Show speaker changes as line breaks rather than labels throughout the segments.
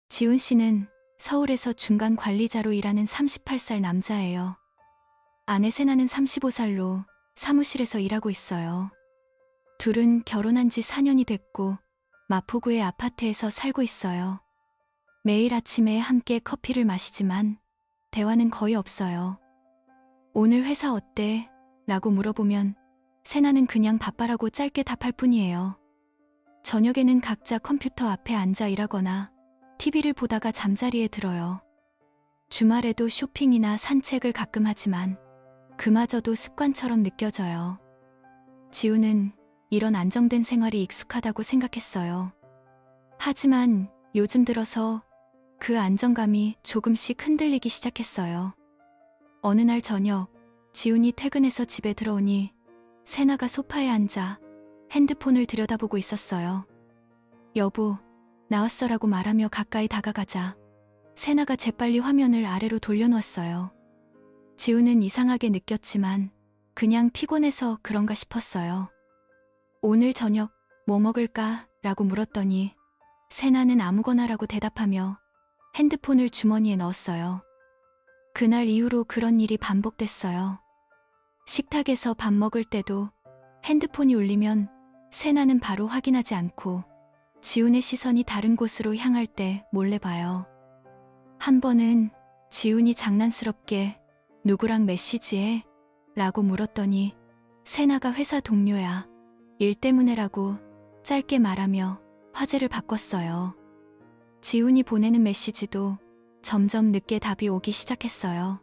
지훈 씨는 서울에서 중간 관리자로 일하는 38살 남자예요. 아내 세나는 35살로 사무실에서 일하고 있어요. 둘은 결혼한 지 4년이 됐고 마포구의 아파트에서 살고 있어요. 매일 아침에 함께 커피를 마시지만 대화는 거의 없어요. 오늘 회사 어때? 라고 물어보면 세나는 그냥 바빠라고 짧게 답할 뿐이에요. 저녁에는 각자 컴퓨터 앞에 앉아 일하거나 TV를 보다가 잠자리에 들어요. 주말에도 쇼핑이나 산책을 가끔 하지만 그마저도 습관처럼 느껴져요. 지우는 이런 안정된 생활이 익숙하다고 생각했어요. 하지만 요즘 들어서 그 안정감이 조금씩 흔들리기 시작했어요. 어느 날 저녁, 지훈이 퇴근해서 집에 들어오니 세나가 소파에 앉아 핸드폰을 들여다보고 있었어요. 여보, 나왔어라고 말하며 가까이 다가가자 세나가 재빨리 화면을 아래로 돌려놓았어요. 지훈은 이상하게 느꼈지만 그냥 피곤해서 그런가 싶었어요. 오늘 저녁 뭐 먹을까? 라고 물었더니 세나는 아무거나라고 대답하며 핸드폰을 주머니에 넣었어요. 그날 이후로 그런 일이 반복됐어요. 식탁에서 밥 먹을 때도 핸드폰이 울리면 세나는 바로 확인하지 않고 지훈의 시선이 다른 곳으로 향할 때 몰래 봐요. 한 번은 지훈이 장난스럽게 누구랑 메시지해? 라고 물었더니 세나가 회사 동료야. 일 때문에라고 짧게 말하며 화제를 바꿨어요. 지훈이 보내는 메시지도 점점 늦게 답이 오기 시작했어요.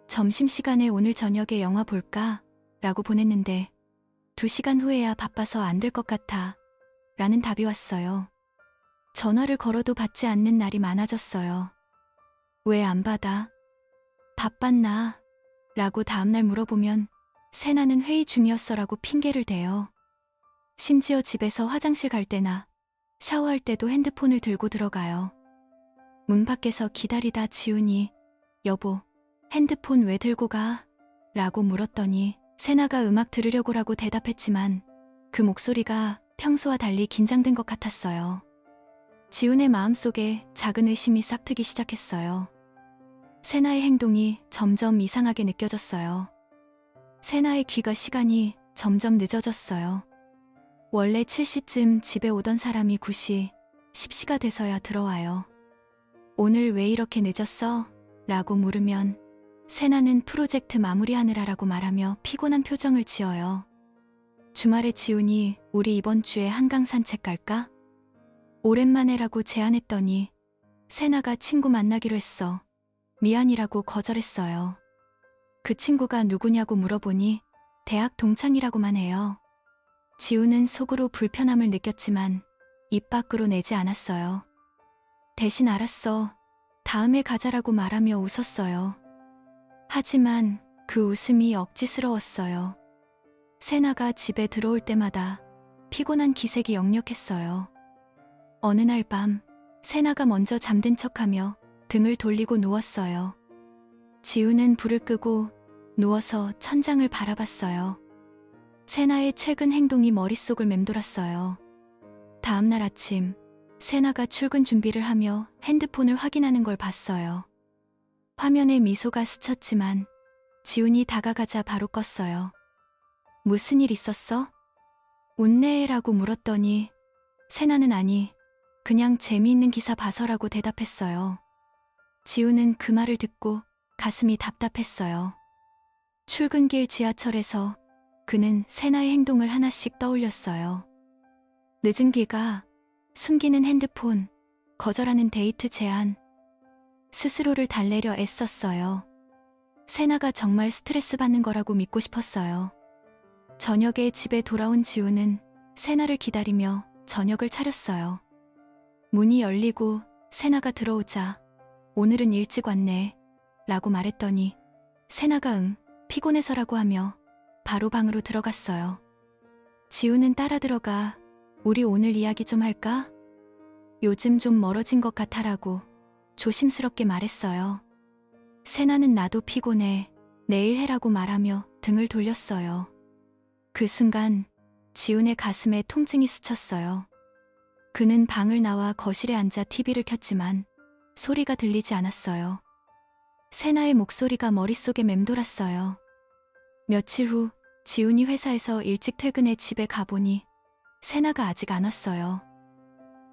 점심시간에 오늘 저녁에 영화 볼까? 라고 보냈는데 2시간 후에야 바빠서 안 될 것 같아. 라는 답이 왔어요. 전화를 걸어도 받지 않는 날이 많아졌어요. 왜 안 받아? 바빴나? 라고 다음날 물어보면 세나는 회의 중이었어라고 핑계를 대요. 심지어 집에서 화장실 갈 때나 샤워할 때도 핸드폰을 들고 들어가요. 문 밖에서 기다리다 지훈이 여보, 핸드폰 왜 들고 가? 라고 물었더니 세나가 음악 들으려고라고 대답했지만 그 목소리가 평소와 달리 긴장된 것 같았어요. 지훈의 마음속에 작은 의심이 싹트기 시작했어요. 세나의 행동이 점점 이상하게 느껴졌어요. 세나의 귀가 시간이 점점 늦어졌어요. 원래 7시쯤 집에 오던 사람이 9시, 10시가 돼서야 들어와요. 오늘 왜 이렇게 늦었어? 라고 물으면 세나는 프로젝트 마무리하느라라고 말하며 피곤한 표정을 지어요. 주말에 지훈이 우리 이번 주에 한강 산책 갈까? 오랜만에라고 제안했더니 세나가 친구 만나기로 했어. 미안이라고 거절했어요. 그 친구가 누구냐고 물어보니 대학 동창이라고만 해요. 지훈은 속으로 불편함을 느꼈지만 입 밖으로 내지 않았어요. 대신 알았어. 다음에 가자라고 말하며 웃었어요. 하지만 그 웃음이 억지스러웠어요. 세나가 집에 들어올 때마다 피곤한 기색이 역력했어요. 어느 날 밤 세나가 먼저 잠든 척하며 등을 돌리고 누웠어요. 지훈은 불을 끄고 누워서 천장을 바라봤어요. 세나의 최근 행동이 머릿속을 맴돌았어요. 다음날 아침 세나가 출근 준비를 하며 핸드폰을 확인하는 걸 봤어요. 화면에 미소가 스쳤지만 지훈이 다가가자 바로 껐어요. 무슨 일 있었어? 웃네라고 물었더니 세나는 아니, 그냥 재미있는 기사 봐서라고 대답했어요. 지훈은 그 말을 듣고 가슴이 답답했어요. 출근길 지하철에서 그는 세나의 행동을 하나씩 떠올렸어요. 늦은 귀가, 숨기는 핸드폰, 거절하는 데이트 제안. 스스로를 달래려 애썼어요. 세나가 정말 스트레스 받는 거라고 믿고 싶었어요. 저녁에 집에 돌아온 지훈은 세나를 기다리며 저녁을 차렸어요. 문이 열리고 세나가 들어오자 오늘은 일찍 왔네 라고 말했더니 세나가 응, 피곤해서라고 하며 바로 방으로 들어갔어요. 지훈은 따라 들어가 우리 오늘 이야기 좀 할까? 요즘 좀 멀어진 것 같아라고 조심스럽게 말했어요. 세나는 나도 피곤해, 내일 해라고 말하며 등을 돌렸어요. 그 순간 지훈의 가슴에 통증이 스쳤어요. 그는 방을 나와 거실에 앉아 TV를 켰지만 소리가 들리지 않았어요. 세나의 목소리가 머릿속에 맴돌았어요. 며칠 후 지훈이 회사에서 일찍 퇴근해 집에 가보니 세나가 아직 안 왔어요.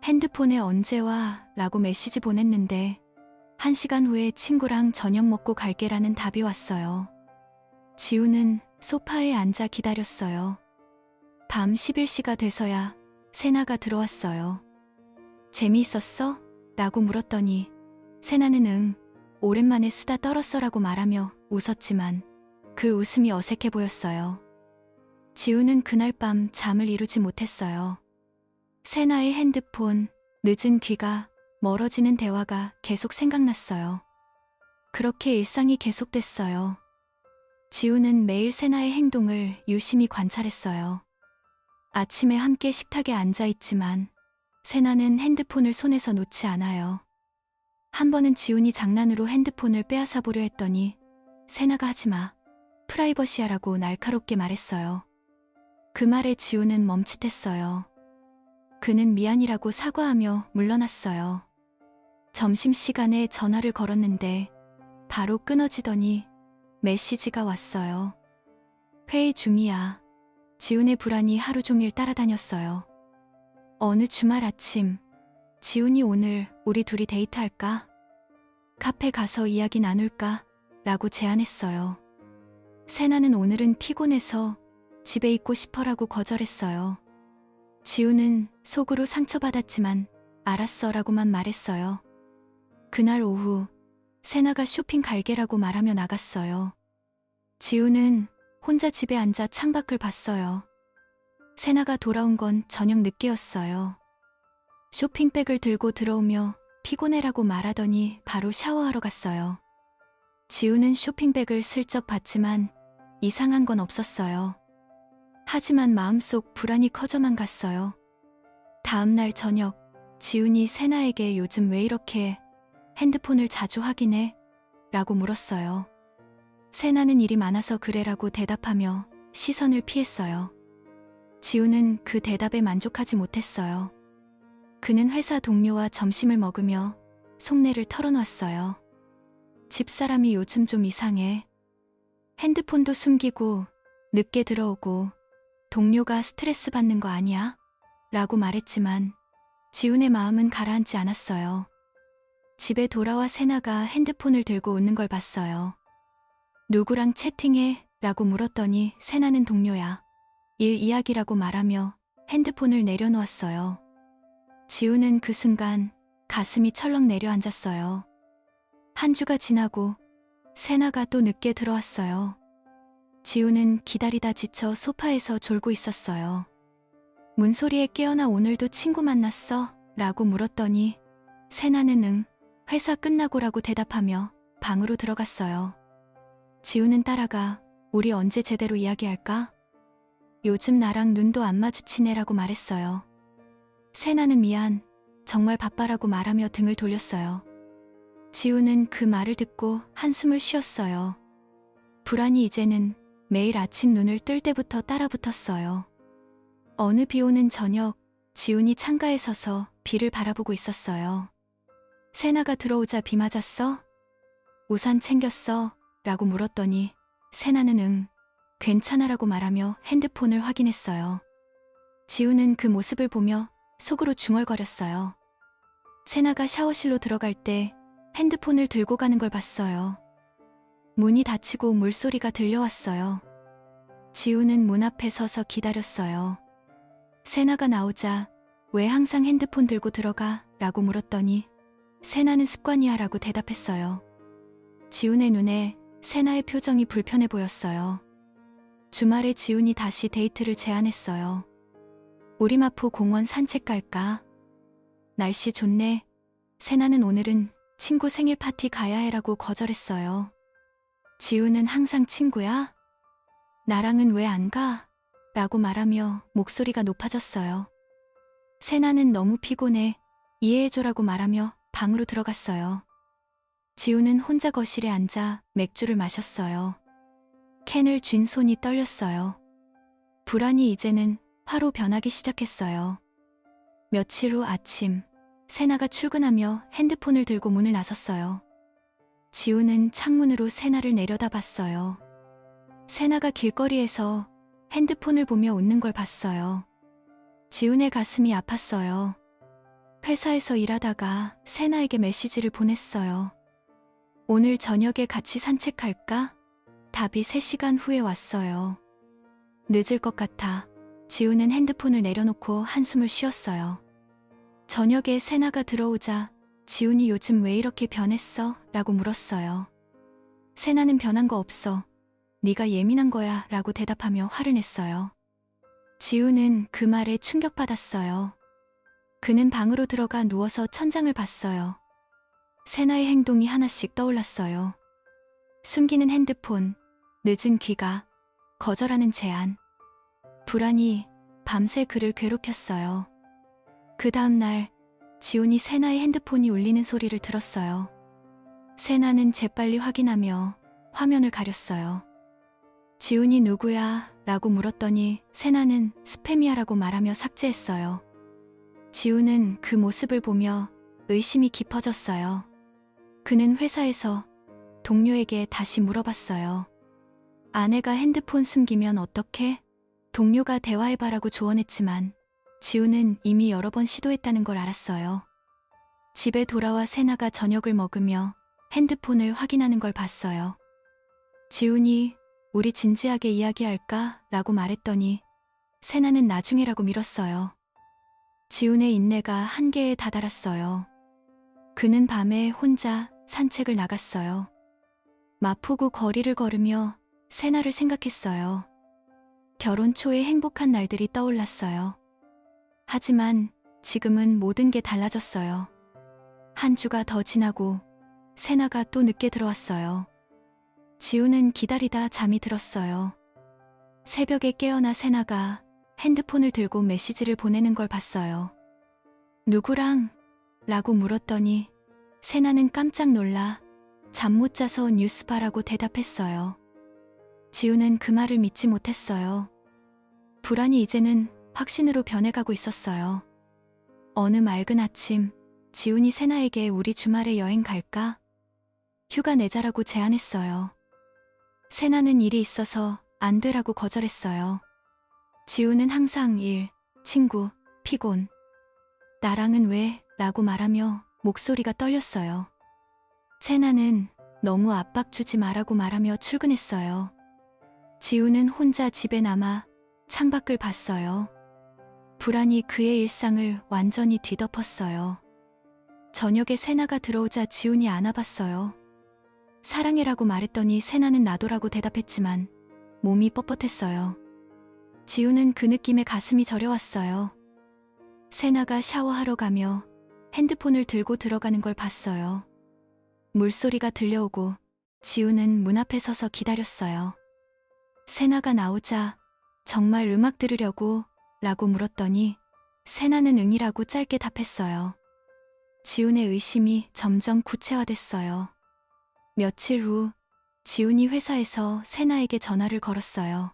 핸드폰에 언제 와? 라고 메시지 보냈는데 1시간 후에 친구랑 저녁 먹고 갈게라는 답이 왔어요. 지훈은 소파에 앉아 기다렸어요. 밤 11시가 돼서야 세나가 들어왔어요. 재미있었어? 라고 물었더니 세나는 응, 오랜만에 수다 떨었어라고 말하며 웃었지만 그 웃음이 어색해 보였어요. 지훈은 그날 밤 잠을 이루지 못했어요. 세나의 핸드폰, 늦은 귀가, 멀어지는 대화가 계속 생각났어요. 그렇게 일상이 계속됐어요. 지훈은 매일 세나의 행동을 유심히 관찰했어요. 아침에 함께 식탁에 앉아 있지만 세나는 핸드폰을 손에서 놓지 않아요. 한 번은 지훈이 장난으로 핸드폰을 빼앗아 보려 했더니 세나가 하지마, 프라이버시하라고 날카롭게 말했어요. 그 말에 지훈은 멈칫했어요. 그는 미안이라고 사과하며 물러났어요. 점심시간에 전화를 걸었는데 바로 끊어지더니 메시지가 왔어요. 회의 중이야. 지훈의 불안이 하루 종일 따라다녔어요. 어느 주말 아침, 지훈이 오늘 우리 둘이 데이트할까? 카페 가서 이야기 나눌까? 라고 제안했어요. 세나는 오늘은 피곤해서 집에 있고 싶어라고 거절했어요. 지훈은 속으로 상처받았지만 알았어 라고만 말했어요. 그날 오후 세나가 쇼핑 갈게라고 말하며 나갔어요. 지훈은 혼자 집에 앉아 창밖을 봤어요. 세나가 돌아온 건 저녁 늦게였어요. 쇼핑백을 들고 들어오며 피곤해라고 말하더니 바로 샤워하러 갔어요. 지훈은 쇼핑백을 슬쩍 봤지만 이상한 건 없었어요. 하지만 마음속 불안이 커져만 갔어요. 다음날 저녁, 지훈이 세나에게 요즘 왜 이렇게 핸드폰을 자주 확인해? 라고 물었어요. 세나는 일이 많아서 그래라고 대답하며 시선을 피했어요. 지훈은 그 대답에 만족하지 못했어요. 그는 회사 동료와 점심을 먹으며 속내를 털어놨어요. 집사람이 요즘 좀 이상해. 핸드폰도 숨기고 늦게 들어오고 동료가 스트레스 받는 거 아니야? 라고 말했지만 지훈의 마음은 가라앉지 않았어요. 집에 돌아와 세나가 핸드폰을 들고 웃는 걸 봤어요. 누구랑 채팅해? 라고 물었더니 세나는 동료야. 일 이야기라고 말하며 핸드폰을 내려놓았어요. 지훈은 그 순간 가슴이 철렁 내려앉았어요. 한 주가 지나고 세나가 또 늦게 들어왔어요. 지훈은 기다리다 지쳐 소파에서 졸고 있었어요. 문소리에 깨어나 오늘도 친구 만났어? 라고 물었더니 세나는 응, 회사 끝나고라고 대답하며 방으로 들어갔어요. 지훈은 따라가 우리 언제 제대로 이야기할까? 요즘 나랑 눈도 안 마주치네라고 말했어요. 세나는 미안, 정말 바빠라고 말하며 등을 돌렸어요. 지훈은 그 말을 듣고 한숨을 쉬었어요. 불안이 이제는 매일 아침 눈을 뜰 때부터 따라붙었어요. 어느 비 오는 저녁, 지훈이 창가에 서서 비를 바라보고 있었어요. 세나가 들어오자 비 맞았어? 우산 챙겼어? 라고 물었더니 세나는 응, 괜찮아라고 말하며 핸드폰을 확인했어요. 지훈은 그 모습을 보며 속으로 중얼거렸어요. 세나가 샤워실로 들어갈 때 핸드폰을 들고 가는 걸 봤어요. 문이 닫히고 물소리가 들려왔어요. 지훈은 문 앞에 서서 기다렸어요. 세나가 나오자 왜 항상 핸드폰 들고 들어가? 라고 물었더니 세나는 습관이야 라고 대답했어요. 지훈의 눈에 세나의 표정이 불편해 보였어요. 주말에 지훈이 다시 데이트를 제안했어요. 우리 마포 공원 산책 갈까? 날씨 좋네. 세나는 오늘은 친구 생일 파티 가야 해라고 거절했어요. 지훈은 항상 친구야? 나랑은 왜 안 가? 라고 말하며 목소리가 높아졌어요. 세나는 너무 피곤해. 이해해줘라고 말하며 방으로 들어갔어요. 지훈은 혼자 거실에 앉아 맥주를 마셨어요. 캔을 쥔 손이 떨렸어요. 불안이 이제는 화로 변하기 시작했어요. 며칠 후 아침, 세나가 출근하며 핸드폰을 들고 문을 나섰어요. 지우는 창문으로 세나를 내려다봤어요. 세나가 길거리에서 핸드폰을 보며 웃는 걸 봤어요. 지훈의 가슴이 아팠어요. 회사에서 일하다가 세나에게 메시지를 보냈어요. 오늘 저녁에 같이 산책할까? 답이 3시간 후에 왔어요. 늦을 것 같아. 지훈은 핸드폰을 내려놓고 한숨을 쉬었어요. 저녁에 세나가 들어오자 지훈이 요즘 왜 이렇게 변했어? 라고 물었어요. 세나는 변한 거 없어. 네가 예민한 거야 라고 대답하며 화를 냈어요. 지훈은 그 말에 충격받았어요. 그는 방으로 들어가 누워서 천장을 봤어요. 세나의 행동이 하나씩 떠올랐어요. 숨기는 핸드폰, 늦은 귀가, 거절하는 제안. 불안이 밤새 그를 괴롭혔어요. 그 다음 날 지훈이 세나의 핸드폰이 울리는 소리를 들었어요. 세나는 재빨리 확인하며 화면을 가렸어요. 지훈이 누구야? 라고 물었더니 세나는 스팸이야라고 말하며 삭제했어요. 지훈은 그 모습을 보며 의심이 깊어졌어요. 그는 회사에서 동료에게 다시 물어봤어요. 아내가 핸드폰 숨기면 어떡해? 동료가 대화해봐라고 조언했지만 지훈은 이미 여러 번 시도했다는 걸 알았어요. 집에 돌아와 세나가 저녁을 먹으며 핸드폰을 확인하는 걸 봤어요. 지훈이 우리 진지하게 이야기할까? 라고 말했더니 세나는 나중에라고 미뤘어요. 지훈의 인내가 한계에 다다랐어요. 그는 밤에 혼자 산책을 나갔어요. 마포구 거리를 걸으며 세나를 생각했어요. 결혼 초의 행복한 날들이 떠올랐어요. 하지만 지금은 모든 게 달라졌어요. 한 주가 더 지나고 세나가 또 늦게 들어왔어요. 지훈은 기다리다 잠이 들었어요. 새벽에 깨어나 세나가 핸드폰을 들고 메시지를 보내는 걸 봤어요. 누구랑? 라고 물었더니 세나는 깜짝 놀라 잠 못 자서 뉴스 봐라고 대답했어요. 지훈은 그 말을 믿지 못했어요. 불안이 이제는 확신으로 변해가고 있었어요. 어느 맑은 아침, 지훈이 세나에게 우리 주말에 여행 갈까? 휴가 내자라고 제안했어요. 세나는 일이 있어서 안 되라고 거절했어요. 지훈은 항상 일, 친구, 피곤. 나랑은 왜? 라고 말하며 목소리가 떨렸어요. 세나는 너무 압박 주지 마라고 말하며 출근했어요. 지훈은 혼자 집에 남아 창밖을 봤어요. 불안이 그의 일상을 완전히 뒤덮었어요. 저녁에 세나가 들어오자 지훈이 안아봤어요. 사랑해라고 말했더니 세나는 나도라고 대답했지만 몸이 뻣뻣했어요. 지훈은 그 느낌에 가슴이 저려왔어요. 세나가 샤워하러 가며 핸드폰을 들고 들어가는 걸 봤어요. 물소리가 들려오고 지훈은 문 앞에 서서 기다렸어요. 세나가 나오자 정말 음악 들으려고? 라고 물었더니 세나는 응이라고 짧게 답했어요. 지훈의 의심이 점점 구체화됐어요. 며칠 후 지훈이 회사에서 세나에게 전화를 걸었어요.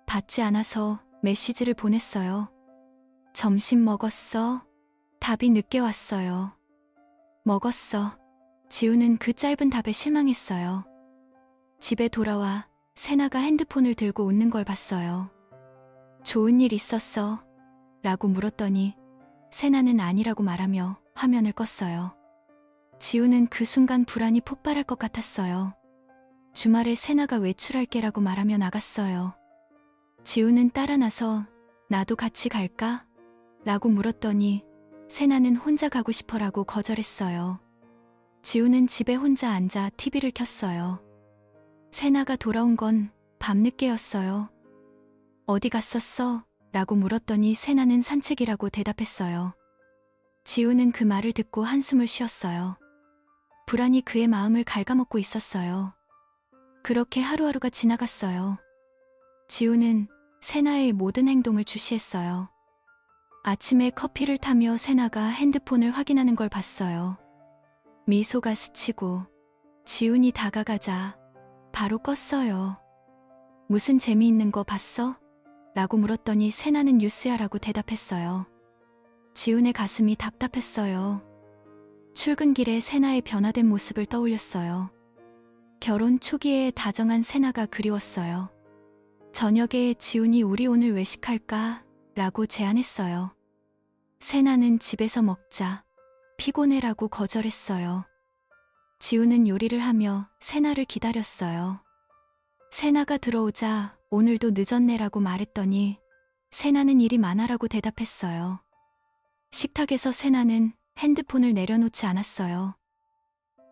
받지 않아서 메시지를 보냈어요. 점심 먹었어? 답이 늦게 왔어요. 먹었어. 지훈은 그 짧은 답에 실망했어요. 집에 돌아와 세나가 핸드폰을 들고 웃는 걸 봤어요. 좋은 일 있었어? 라고 물었더니 세나는 아니라고 말하며 화면을 껐어요. 지훈은 그 순간 불안이 폭발할 것 같았어요. 주말에 세나가 외출할게라고 말하며 나갔어요. 지훈은 따라 나서 나도 같이 갈까? 라고 물었더니 세나는 혼자 가고 싶어라고 거절했어요. 지훈은 집에 혼자 앉아 TV를 켰어요. 세나가 돌아온 건 밤늦게였어요. 어디 갔었어? 라고 물었더니 세나는 산책이라고 대답했어요. 지훈은 그 말을 듣고 한숨을 쉬었어요. 불안이 그의 마음을 갉아먹고 있었어요. 그렇게 하루하루가 지나갔어요. 지훈은 세나의 모든 행동을 주시했어요. 아침에 커피를 타며 세나가 핸드폰을 확인하는 걸 봤어요. 미소가 스치고 지훈이 다가가자 바로 껐어요. 무슨 재미있는 거 봤어? 라고 물었더니 세나는 뉴스야라고 대답했어요. 지훈의 가슴이 답답했어요. 출근길에 세나의 변화된 모습을 떠올렸어요. 결혼 초기에 다정한 세나가 그리웠어요. 저녁에 지훈이 우리 오늘 외식할까? 라고 제안했어요. 세나는 집에서 먹자. 피곤해라고 거절했어요. 지훈은 요리를 하며 세나를 기다렸어요. 세나가 들어오자 오늘도 늦었네라고 말했더니 세나는 일이 많아라고 대답했어요. 식탁에서 세나는 핸드폰을 내려놓지 않았어요.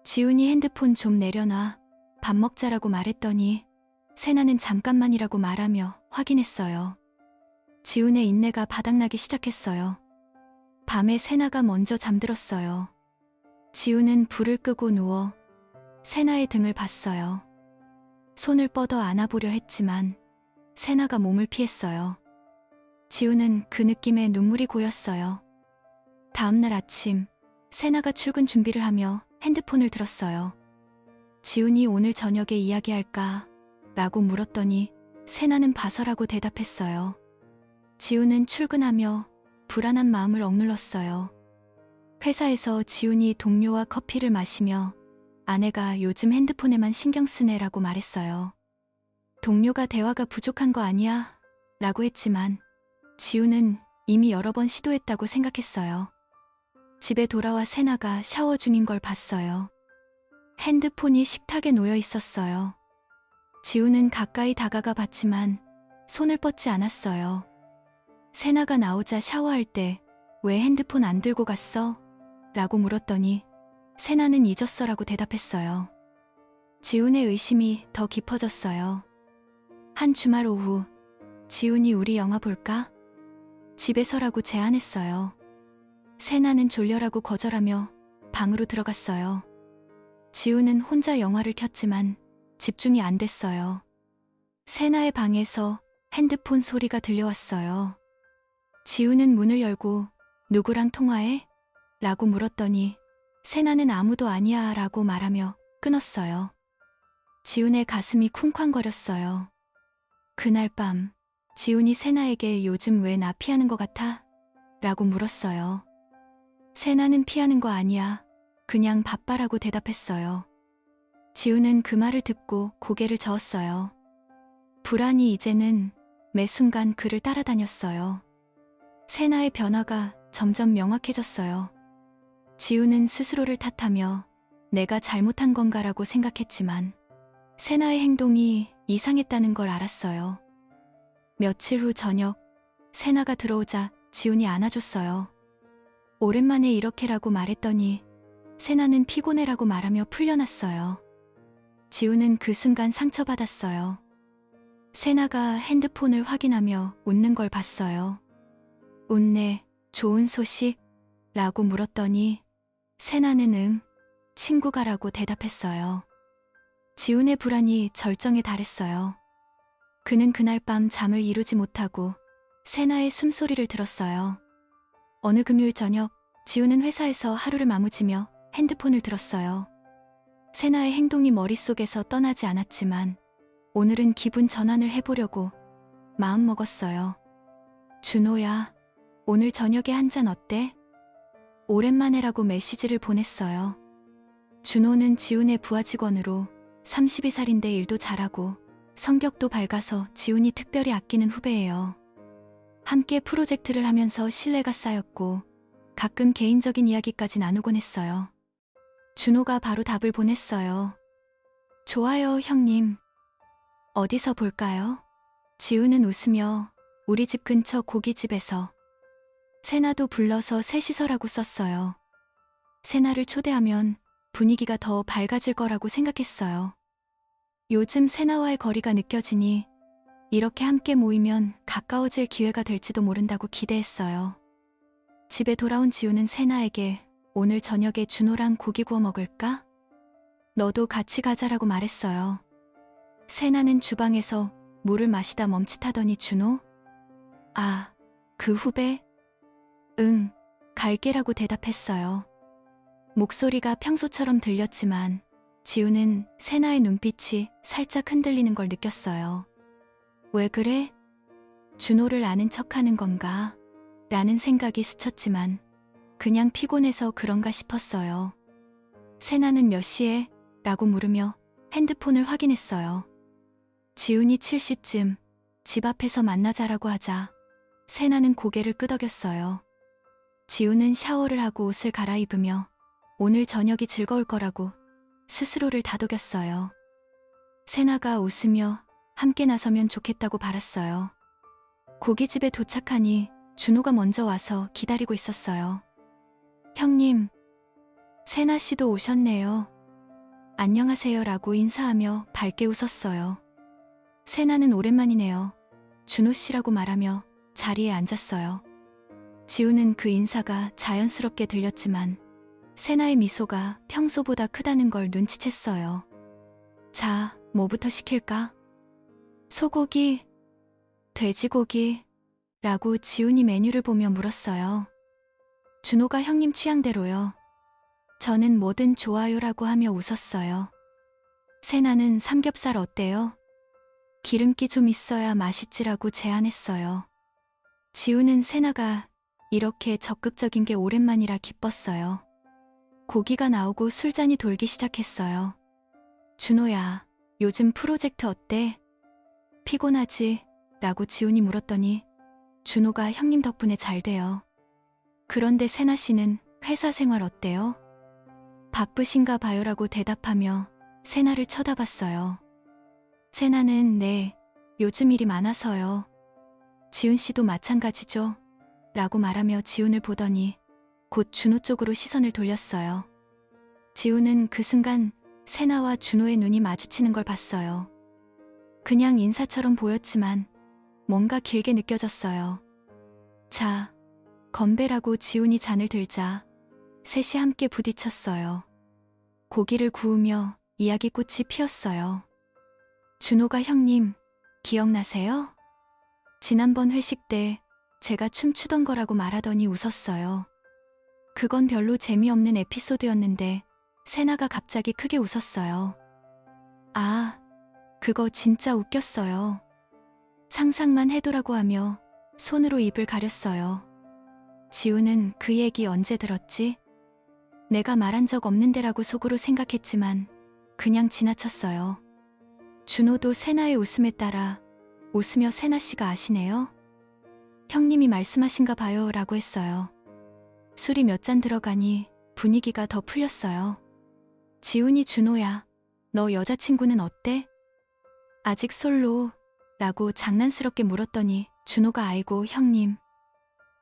지훈이 핸드폰 좀 내려놔. 밥 먹자라고 말했더니 세나는 잠깐만이라고 말하며 확인했어요. 지훈의 인내가 바닥나기 시작했어요. 밤에 세나가 먼저 잠들었어요. 지훈은 불을 끄고 누워 세나의 등을 봤어요. 손을 뻗어 안아보려 했지만 세나가 몸을 피했어요. 지훈은 그 느낌에 눈물이 고였어요. 다음날 아침 세나가 출근 준비를 하며 핸드폰을 들었어요. 지훈이 오늘 저녁에 이야기할까? 라고 물었더니 세나는 봐서라고 대답했어요. 지훈은 출근하며 불안한 마음을 억눌렀어요. 회사에서 지훈이 동료와 커피를 마시며 아내가 요즘 핸드폰에만 신경 쓰네라고 말했어요. 동료가 대화가 부족한 거 아니야? 라고 했지만 지훈은 이미 여러 번 시도했다고 생각했어요. 집에 돌아와 세나가 샤워 중인 걸 봤어요. 핸드폰이 식탁에 놓여 있었어요. 지훈은 가까이 다가가 봤지만 손을 뻗지 않았어요. 세나가 나오자 샤워할 때 왜 핸드폰 안 들고 갔어? 라고 물었더니 세나는 잊었어라고 대답했어요. 지훈의 의심이 더 깊어졌어요. 한 주말 오후 지훈이 우리 영화 볼까? 집에서라고 제안했어요. 세나는 졸려라고 거절하며 방으로 들어갔어요. 지훈은 혼자 영화를 켰지만 집중이 안 됐어요. 세나의 방에서 핸드폰 소리가 들려왔어요. 지훈은 문을 열고 누구랑 통화해? 라고 물었더니 세나는 아무도 아니야 라고 말하며 끊었어요. 지훈의 가슴이 쿵쾅거렸어요. 그날 밤 지훈이 세나에게 요즘 왜 나 피하는 것 같아? 라고 물었어요. 세나는 피하는 거 아니야. 그냥 바빠라고 대답했어요. 지훈은 그 말을 듣고 고개를 저었어요. 불안이 이제는 매 순간 그를 따라다녔어요. 세나의 변화가 점점 명확해졌어요. 지훈은 스스로를 탓하며 내가 잘못한 건가라고 생각했지만 세나의 행동이 이상했다는 걸 알았어요. 며칠 후 저녁 세나가 들어오자 지훈이 안아줬어요. 오랜만에 이렇게라고 말했더니 세나는 피곤해라고 말하며 풀려났어요. 지훈은 그 순간 상처받았어요. 세나가 핸드폰을 확인하며 웃는 걸 봤어요. 웃네, 좋은 소식? 라고 물었더니 세나는 응, 친구가라고 대답했어요. 지훈의 불안이 절정에 달했어요. 그는 그날 밤 잠을 이루지 못하고 세나의 숨소리를 들었어요. 어느 금요일 저녁 지훈은 회사에서 하루를 마무지며 핸드폰을 들었어요. 세나의 행동이 머릿속에서 떠나지 않았지만 오늘은 기분 전환을 해보려고 마음먹었어요. 준호야, 오늘 저녁에 한잔 어때? 오랜만에라고 메시지를 보냈어요. 준호는 지훈의 부하 직원으로 32살인데 일도 잘하고 성격도 밝아서 지훈이 특별히 아끼는 후배예요. 함께 프로젝트를 하면서 신뢰가 쌓였고 가끔 개인적인 이야기까지 나누곤 했어요. 준호가 바로 답을 보냈어요. 좋아요, 형님. 어디서 볼까요? 지훈은 웃으며 우리 집 근처 고깃집에서. 세나도 불러서 셋이서라고 썼어요. 세나를 초대하면 분위기가 더 밝아질 거라고 생각했어요. 요즘 세나와의 거리가 느껴지니 이렇게 함께 모이면 가까워질 기회가 될지도 모른다고 기대했어요. 집에 돌아온 지훈은 세나에게 오늘 저녁에 준호랑 고기 구워 먹을까? 너도 같이 가자라고 말했어요. 세나는 주방에서 물을 마시다 멈칫하더니 준호? 아, 그 후배? 응, 갈게라고 대답했어요. 목소리가 평소처럼 들렸지만 지훈은 세나의 눈빛이 살짝 흔들리는 걸 느꼈어요. 왜 그래? 준호를 아는 척하는 건가? 라는 생각이 스쳤지만 그냥 피곤해서 그런가 싶었어요. 세나는 몇 시에? 라고 물으며 핸드폰을 확인했어요. 지훈이 7시쯤 집 앞에서 만나자라고 하자 세나는 고개를 끄덕였어요. 지훈은 샤워를 하고 옷을 갈아입으며 오늘 저녁이 즐거울 거라고 스스로를 다독였어요. 세나가 웃으며 함께 나서면 좋겠다고 바랐어요. 고깃집에 도착하니 준호가 먼저 와서 기다리고 있었어요. 형님, 세나 씨도 오셨네요. 안녕하세요 라고 인사하며 밝게 웃었어요. 세나는 오랜만이네요. 준호 씨라고 말하며 자리에 앉았어요. 지우는 그 인사가 자연스럽게 들렸지만 세나의 미소가 평소보다 크다는 걸 눈치챘어요. 자, 뭐부터 시킬까? 소고기, 돼지고기 라고 지훈이 메뉴를 보며 물었어요. 준호가 형님 취향대로요. 저는 뭐든 좋아요라고 하며 웃었어요. 세나는 삼겹살 어때요? 기름기 좀 있어야 맛있지라고 제안했어요. 지훈은 세나가 이렇게 적극적인 게 오랜만이라 기뻤어요. 고기가 나오고 술잔이 돌기 시작했어요. 준호야, 요즘 프로젝트 어때? 피곤하지? 라고 지훈이 물었더니 준호가 형님 덕분에 잘 돼요. 그런데 세나 씨는 회사 생활 어때요? 바쁘신가 봐요라고 대답하며 세나를 쳐다봤어요. 세나는 네, 요즘 일이 많아서요. 지훈 씨도 마찬가지죠? 라고 말하며 지훈을 보더니 곧 준호 쪽으로 시선을 돌렸어요. 지훈은 그 순간 세나와 준호의 눈이 마주치는 걸 봤어요. 그냥 인사처럼 보였지만 뭔가 길게 느껴졌어요. 자, 건배라고 지훈이 잔을 들자 셋이 함께 부딪혔어요. 고기를 구우며 이야기꽃이 피었어요. 준호가 형님, 기억나세요? 지난번 회식 때 제가 춤추던 거라고 말하더니 웃었어요. 그건 별로 재미없는 에피소드였는데 세나가 갑자기 크게 웃었어요. 아, 그거 진짜 웃겼어요. 상상만 해도라고 하며 손으로 입을 가렸어요. 지우는 그 얘기 언제 들었지? 내가 말한 적 없는데라고 속으로 생각했지만 그냥 지나쳤어요. 준호도 세나의 웃음에 따라 웃으며 세나 씨가 아시네요? 형님이 말씀하신가 봐요 라고 했어요. 술이 몇 잔 들어가니 분위기가 더 풀렸어요. 지훈이 준호야, 너 여자친구는 어때? 아직 솔로? 라고 장난스럽게 물었더니 준호가 아이고 형님,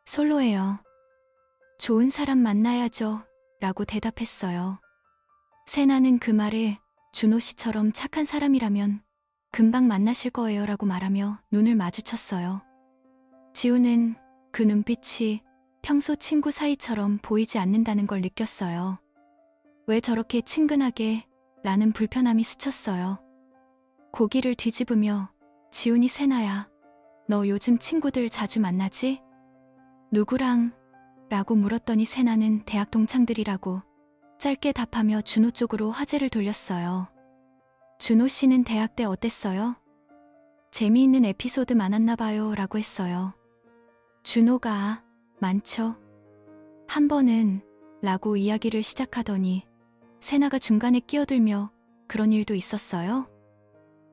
솔로예요. 좋은 사람 만나야죠 라고 대답했어요. 세나는 그 말에 준호 씨처럼 착한 사람이라면 금방 만나실 거예요 라고 말하며 눈을 마주쳤어요. 지우는 그 눈빛이 평소 친구 사이처럼 보이지 않는다는 걸 느꼈어요. 왜 저렇게 친근하게? 라는 불편함이 스쳤어요. 고기를 뒤집으며 지훈이 세나야, 너 요즘 친구들 자주 만나지? 누구랑? 라고 물었더니 세나는 대학 동창들이라고 짧게 답하며 준호 쪽으로 화제를 돌렸어요. 준호 씨는 대학 때 어땠어요? 재미있는 에피소드 많았나 봐요 라고 했어요. 준호가 많죠. 한 번은 라고 이야기를 시작하더니 세나가 중간에 끼어들며 그런 일도 있었어요?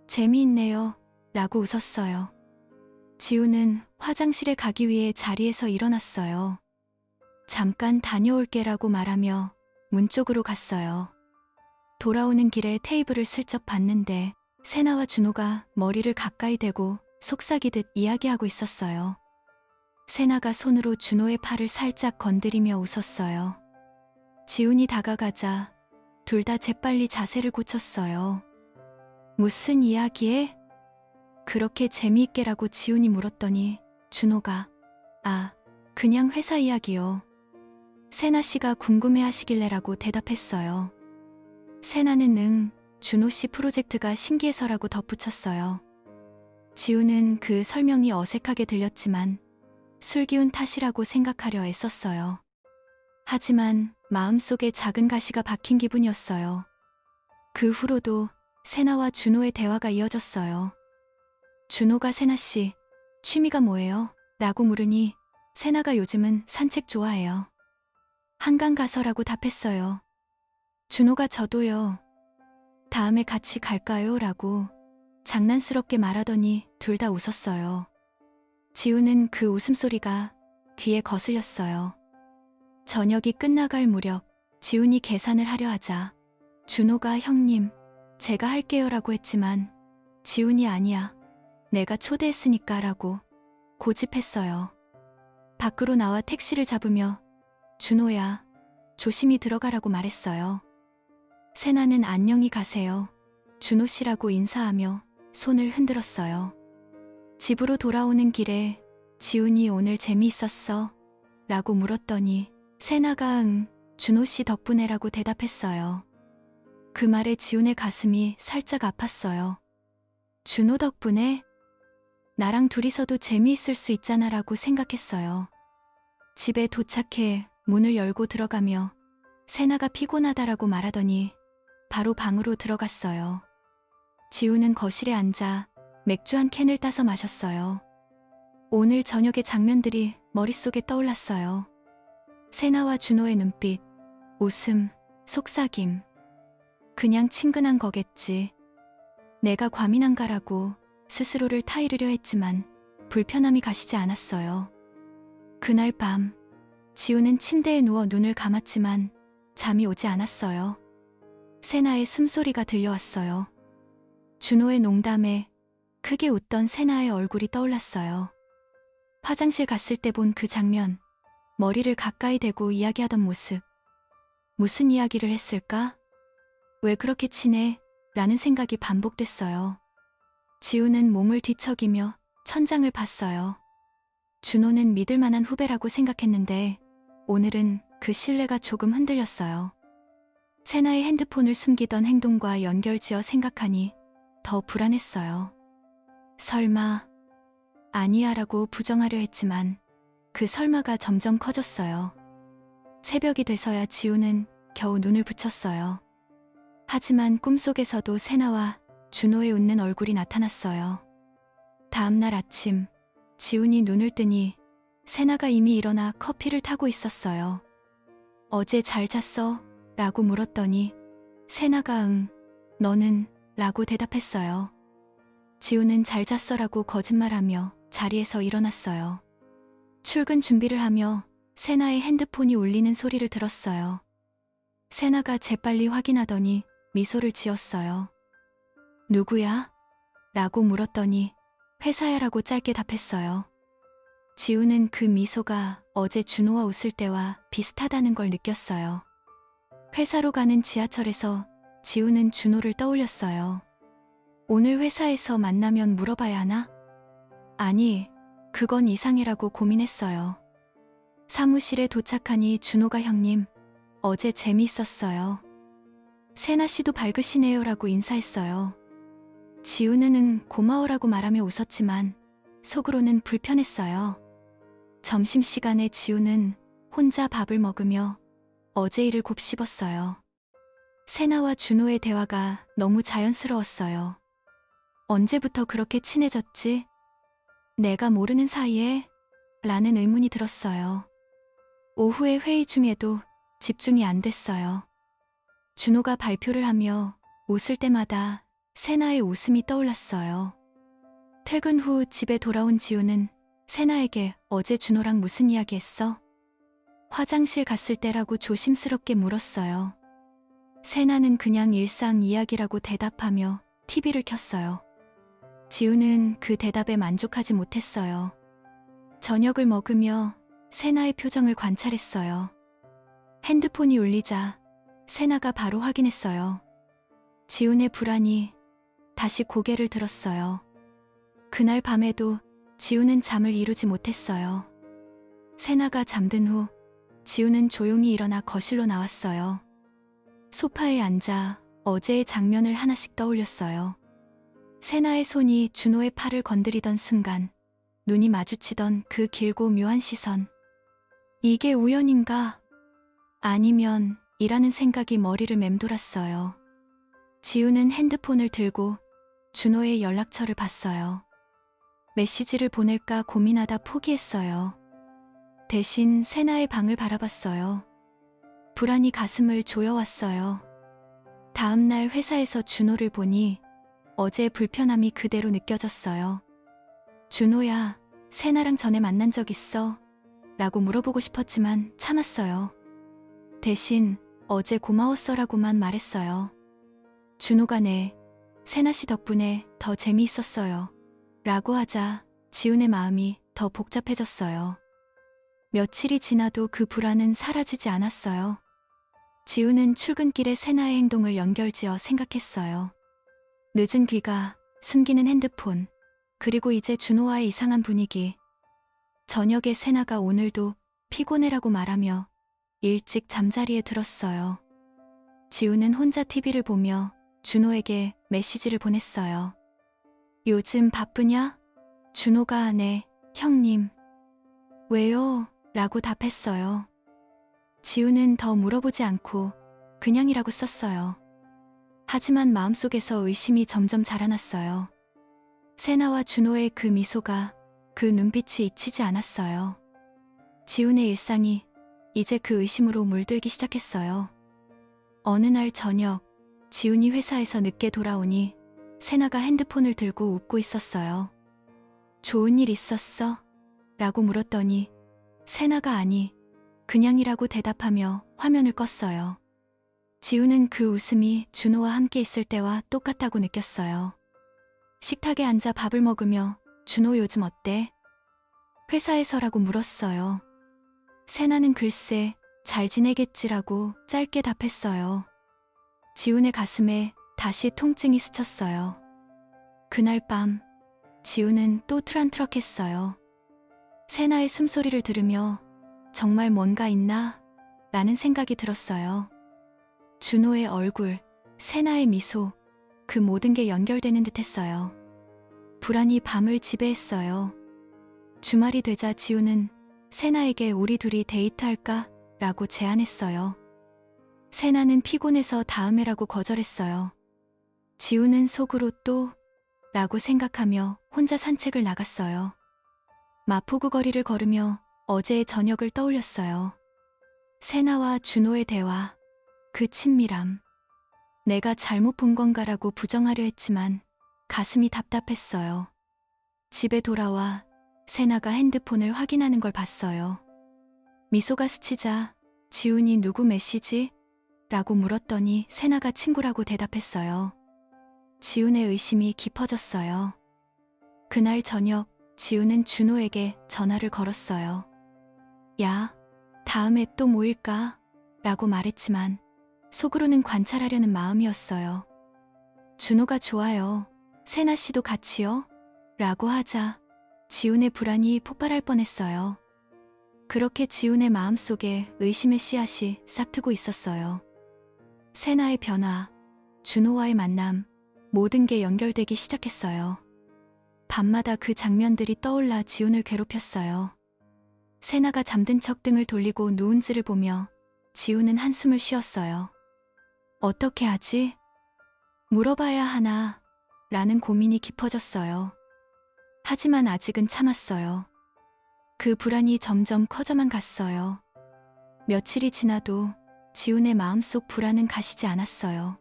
재미있네요 라고 웃었어요. 지우는 화장실에 가기 위해 자리에서 일어났어요. 잠깐 다녀올게라고 말하며 문 쪽으로 갔어요. 돌아오는 길에 테이블을 슬쩍 봤는데 세나와 준호가 머리를 가까이 대고 속삭이듯 이야기하고 있었어요. 세나가 손으로 준호의 팔을 살짝 건드리며 웃었어요. 지훈이 다가가자 둘 다 재빨리 자세를 고쳤어요. 무슨 이야기해? 그렇게 재미있게라고 지훈이 물었더니 준호가 아, 그냥 회사 이야기요. 세나 씨가 궁금해하시길래라고 대답했어요. 세나는 응, 준호 씨 프로젝트가 신기해서라고 덧붙였어요. 지훈은 그 설명이 어색하게 들렸지만 술 기운 탓이라고 생각하려 애썼어요. 하지만 마음속에 작은 가시가 박힌 기분이었어요. 그 후로도 세나와 준호의 대화가 이어졌어요. 준호가 세나 씨, 취미가 뭐예요? 라고 물으니 세나가 요즘은 산책 좋아해요. 한강 가서라고 답했어요. 준호가 저도요. 다음에 같이 갈까요? 라고 장난스럽게 말하더니 둘 다 웃었어요. 지우는 그 웃음소리가 귀에 거슬렸어요. 저녁이 끝나갈 무렵 지훈이 계산을 하려 하자 준호가 형님, 제가 할게요 라고 했지만 지훈이 아니야. 내가 초대했으니까 라고 고집했어요. 밖으로 나와 택시를 잡으며 준호야, 조심히 들어가라고 말했어요. 세나는 안녕히 가세요. 준호 씨라고 인사하며 손을 흔들었어요. 집으로 돌아오는 길에 지훈이 오늘 재미있었어? 라고 물었더니 세나가 응, 준호 씨 덕분에라고 대답했어요. 그 말에 지훈의 가슴이 살짝 아팠어요. 준호 덕분에? 나랑 둘이서도 재미있을 수 있잖아 라고 생각했어요. 집에 도착해 문을 열고 들어가며 세나가 피곤하다라고 말하더니 바로 방으로 들어갔어요. 지훈은 거실에 앉아 맥주 한 캔을 따서 마셨어요. 오늘 저녁의 장면들이 머릿속에 떠올랐어요. 세나와 준호의 눈빛, 웃음, 속삭임. 그냥 친근한 거겠지. 내가 과민한가라고 스스로를 타이르려 했지만 불편함이 가시지 않았어요. 그날 밤 지우는 침대에 누워 눈을 감았지만 잠이 오지 않았어요. 세나의 숨소리가 들려왔어요. 준호의 농담에 크게 웃던 세나의 얼굴이 떠올랐어요. 화장실 갔을 때 본 그 장면, 머리를 가까이 대고 이야기하던 모습. 무슨 이야기를 했을까? 왜 그렇게 친해? 라는 생각이 반복됐어요. 지우는 몸을 뒤척이며 천장을 봤어요. 준호는 믿을 만한 후배라고 생각했는데 오늘은 그 신뢰가 조금 흔들렸어요. 세나의 핸드폰을 숨기던 행동과 연결지어 생각하니 더 불안했어요. 설마, 아니야 라고 부정하려 했지만 그 설마가 점점 커졌어요. 새벽이 돼서야 지우는 겨우 눈을 붙였어요. 하지만 꿈속에서도 세나와 준호의 웃는 얼굴이 나타났어요. 다음날 아침 지훈이 눈을 뜨니 세나가 이미 일어나 커피를 타고 있었어요. 어제 잘 잤어? 라고 물었더니 세나가 응, 너는? 라고 대답했어요. 지훈은 잘 잤어 라고 거짓말하며 자리에서 일어났어요. 출근 준비를 하며 세나의 핸드폰이 울리는 소리를 들었어요. 세나가 재빨리 확인하더니 미소를 지었어요. 누구야? 라고 물었더니 회사야라고 짧게 답했어요. 지우는 그 미소가 어제 준호와 웃을 때와 비슷하다는 걸 느꼈어요. 회사로 가는 지하철에서 지우는 준호를 떠올렸어요. 오늘 회사에서 만나면 물어봐야 하나? 아니, 그건 이상해라고 고민했어요. 사무실에 도착하니 준호가 형님, 어제 재미있었어요. 세나 씨도 밝으시네요 라고 인사했어요. 지우는 고마워라고 말하며 웃었지만 속으로는 불편했어요. 점심시간에 지우는 혼자 밥을 먹으며 어제 일을 곱씹었어요. 세나와 준호의 대화가 너무 자연스러웠어요. 언제부터 그렇게 친해졌지? 내가 모르는 사이에? 라는 의문이 들었어요. 오후의 회의 중에도 집중이 안 됐어요. 준호가 발표를 하며 웃을 때마다 세나의 웃음이 떠올랐어요. 퇴근 후 집에 돌아온 지우는 세나에게 어제 준호랑 무슨 이야기 했어? 화장실 갔을 때라고 조심스럽게 물었어요. 세나는 그냥 일상 이야기라고 대답하며 TV를 켰어요. 지우는 그 대답에 만족하지 못했어요. 저녁을 먹으며 세나의 표정을 관찰했어요. 핸드폰이 울리자 세나가 바로 확인했어요. 지훈의 불안이 다시 고개를 들었어요. 그날 밤에도 지훈은 잠을 이루지 못했어요. 세나가 잠든 후 지훈은 조용히 일어나 거실로 나왔어요. 소파에 앉아 어제의 장면을 하나씩 떠올렸어요. 세나의 손이 준호의 팔을 건드리던 순간 눈이 마주치던 그 길고 묘한 시선. 이게 우연인가? 아니면 이라는 생각이 머리를 맴돌았어요. 지우는 핸드폰을 들고 준호의 연락처를 봤어요. 메시지를 보낼까 고민하다 포기했어요. 대신 세나의 방을 바라봤어요. 불안이 가슴을 조여왔어요. 다음날 회사에서 준호를 보니 어제의 불편함이 그대로 느껴졌어요. 준호야, 세나랑 전에 만난 적 있어? 라고 물어보고 싶었지만 참았어요. 대신 어제 고마웠어라고만 말했어요. 준호가 네, 세나 씨 덕분에 더 재미있었어요. 라고 하자 지훈의 마음이 더 복잡해졌어요. 며칠이 지나도 그 불안은 사라지지 않았어요. 지훈은 출근길에 세나의 행동을 연결지어 생각했어요. 늦은 귀가, 숨기는 핸드폰, 그리고 이제 준호와의 이상한 분위기. 저녁에 세나가 오늘도 피곤해라고 말하며 일찍 잠자리에 들었어요. 지훈은 혼자 TV를 보며 준호에게 메시지를 보냈어요. 요즘 바쁘냐? 준호가 네, 형님. 왜요? 라고 답했어요. 지훈은 더 물어보지 않고 그냥이라고 썼어요. 하지만 마음속에서 의심이 점점 자라났어요. 세나와 준호의 그 미소가, 그 눈빛이 잊히지 않았어요. 지훈의 일상이 이제 그 의심으로 물들기 시작했어요. 어느 날 저녁, 지훈이 회사에서 늦게 돌아오니 세나가 핸드폰을 들고 웃고 있었어요. 좋은 일 있었어? 라고 물었더니 세나가 아니, 그냥이라고 대답하며 화면을 껐어요. 지훈은 그 웃음이 준호와 함께 있을 때와 똑같다고 느꼈어요. 식탁에 앉아 밥을 먹으며 준호 요즘 어때? 회사에서라고 물었어요. 세나는 글쎄 잘 지내겠지라고 짧게 답했어요. 지훈의 가슴에 다시 통증이 스쳤어요. 그날 밤 지훈은 또 트런트럭했어요. 세나의 숨소리를 들으며 정말 뭔가 있나? 라는 생각이 들었어요. 준호의 얼굴, 세나의 미소, 그 모든 게 연결되는 듯했어요. 불안이 밤을 지배했어요. 주말이 되자 지훈은 세나에게 우리 둘이 데이트할까? 라고 제안했어요. 세나는 피곤해서 다음에라고 거절했어요. 지훈은 속으로 또? 라고 생각하며 혼자 산책을 나갔어요. 마포구 거리를 걸으며 어제의 저녁을 떠올렸어요. 세나와 준호의 대화, 그 친밀함. 내가 잘못 본 건가라고 부정하려 했지만 가슴이 답답했어요. 집에 돌아와 세나가 핸드폰을 확인하는 걸 봤어요. 미소가 스치자 지훈이 누구 메시지? 라고 물었더니 세나가 친구라고 대답했어요. 지훈의 의심이 깊어졌어요. 그날 저녁 지훈은 준호에게 전화를 걸었어요. 야, 다음에 또 모일까? 라고 말했지만 속으로는 관찰하려는 마음이었어요. 준호가 좋아요. 세나 씨도 같이요? 라고 하자 지훈의 불안이 폭발할 뻔했어요. 그렇게 지훈의 마음속에 의심의 씨앗이 싹트고 있었어요. 세나의 변화, 준호와의 만남, 모든 게 연결되기 시작했어요. 밤마다 그 장면들이 떠올라 지훈을 괴롭혔어요. 세나가 잠든 척 등을 돌리고 누운지를 보며 지훈은 한숨을 쉬었어요. 어떻게 하지? 물어봐야 하나? 라는 고민이 깊어졌어요. 하지만 아직은 참았어요. 그 불안이 점점 커져만 갔어요. 며칠이 지나도 지훈의 마음속 불안은 가시지 않았어요.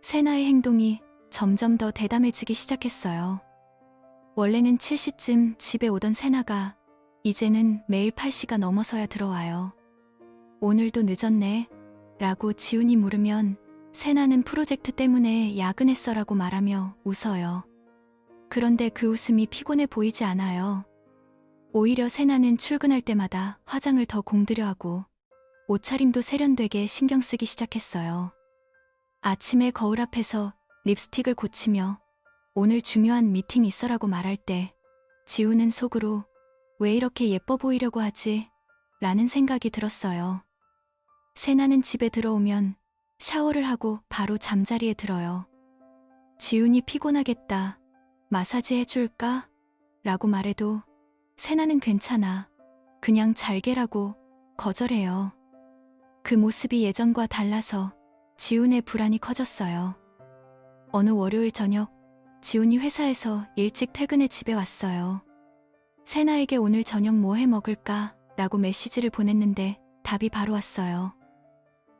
세나의 행동이 점점 더 대담해지기 시작했어요. 원래는 7시쯤 집에 오던 세나가 이제는 매일 8시가 넘어서야 들어와요. 오늘도 늦었네? 라고 지훈이 물으면 세나는 프로젝트 때문에 야근했어라고 말하며 웃어요. 그런데 그 웃음이 피곤해 보이지 않아요. 오히려 세나는 출근할 때마다 화장을 더 공들여 하고 옷차림도 세련되게 신경 쓰기 시작했어요. 아침에 거울 앞에서 립스틱을 고치며 오늘 중요한 미팅 있어라고 말할 때 지훈은 속으로 왜 이렇게 예뻐 보이려고 하지? 라는 생각이 들었어요. 세나는 집에 들어오면 샤워를 하고 바로 잠자리에 들어요. 지훈이 피곤하겠다. 마사지 해줄까? 라고 말해도 세나는 괜찮아. 그냥 잘게라고 거절해요. 그 모습이 예전과 달라서 지훈의 불안이 커졌어요. 어느 월요일 저녁, 지훈이 회사에서 일찍 퇴근해 집에 왔어요. 세나에게 오늘 저녁 뭐 해 먹을까? 라고 메시지를 보냈는데 답이 바로 왔어요.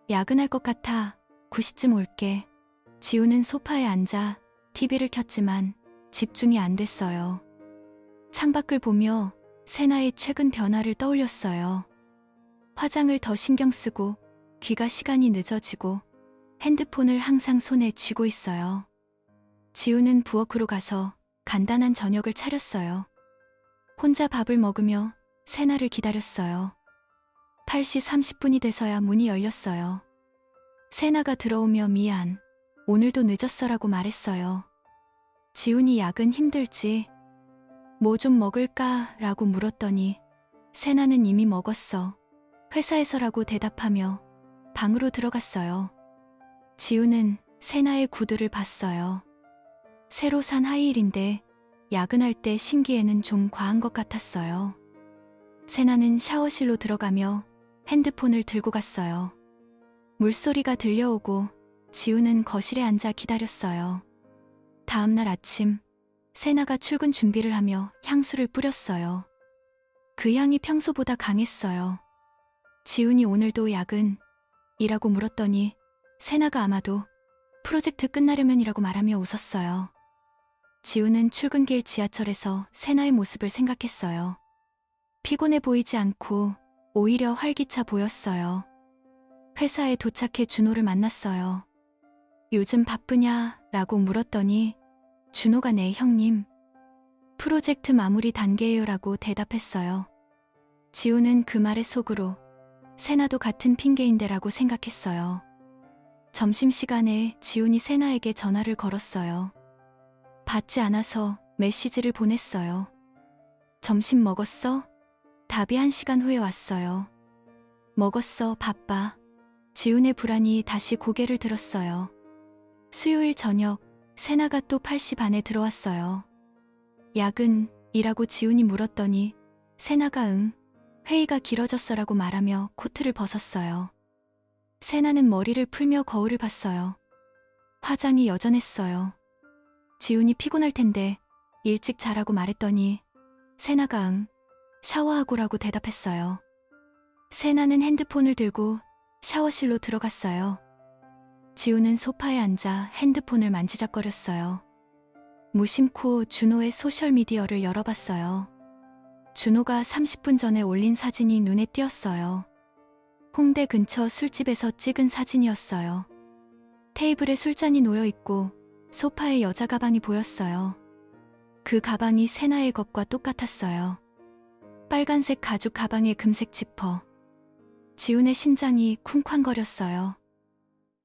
야근할 것 같아. 9시쯤 올게. 지우는 소파에 앉아 TV를 켰지만 집중이 안 됐어요. 창밖을 보며 세나의 최근 변화를 떠올렸어요. 화장을 더 신경 쓰고 귀가 시간이 늦어지고 핸드폰을 항상 손에 쥐고 있어요. 지우는 부엌으로 가서 간단한 저녁을 차렸어요. 혼자 밥을 먹으며 세나를 기다렸어요. 8시 30분이 돼서야 문이 열렸어요. 세나가 들어오며 미안. 오늘도 늦었어라고 말했어요. 지훈이 야근 힘들지? 뭐 좀 먹을까? 라고 물었더니 세나는 이미 먹었어. 회사에서라고 대답하며 방으로 들어갔어요. 지훈은 세나의 구두를 봤어요. 새로 산 하이힐인데 야근할 때 신기에는 좀 과한 것 같았어요. 세나는 샤워실로 들어가며 핸드폰을 들고 갔어요. 물소리가 들려오고 지우는 거실에 앉아 기다렸어요. 다음날 아침, 세나가 출근 준비를 하며 향수를 뿌렸어요. 그 향이 평소보다 강했어요. 지훈이 오늘도 야근이라고 물었더니 세나가 아마도 프로젝트 끝나려면이라고 말하며 웃었어요. 지훈은 출근길 지하철에서 세나의 모습을 생각했어요. 피곤해 보이지 않고 오히려 활기차 보였어요. 회사에 도착해 준호를 만났어요. 요즘 바쁘냐? 라고 물었더니 준호가 네 형님. 프로젝트 마무리 단계예요 라고 대답했어요. 지훈은 그 말에 속으로 세나도 같은 핑계인데 라고 생각했어요. 점심시간에 지훈이 세나에게 전화를 걸었어요. 받지 않아서 메시지를 보냈어요. 점심 먹었어? 답이 1시간 후에 왔어요. 먹었어, 바빠. 지훈의 불안이 다시 고개를 들었어요. 수요일 저녁, 세나가 또 8시 반에 들어왔어요. 야근이라고 지훈이 물었더니 세나가 응, 회의가 길어졌어라고 말하며 코트를 벗었어요. 세나는 머리를 풀며 거울을 봤어요. 화장이 여전했어요. 지훈이 피곤할 텐데 일찍 자라고 말했더니 세나가 응, 샤워하고라고 대답했어요. 세나는 핸드폰을 들고 샤워실로 들어갔어요. 지훈은 소파에 앉아 핸드폰을 만지작거렸어요. 무심코 준호의 소셜미디어를 열어봤어요. 준호가 30분 전에 올린 사진이 눈에 띄었어요. 홍대 근처 술집에서 찍은 사진이었어요. 테이블에 술잔이 놓여있고 소파에 여자 가방이 보였어요. 그 가방이 세나의 것과 똑같았어요. 빨간색 가죽 가방에 금색 지퍼. 지훈의 심장이 쿵쾅거렸어요.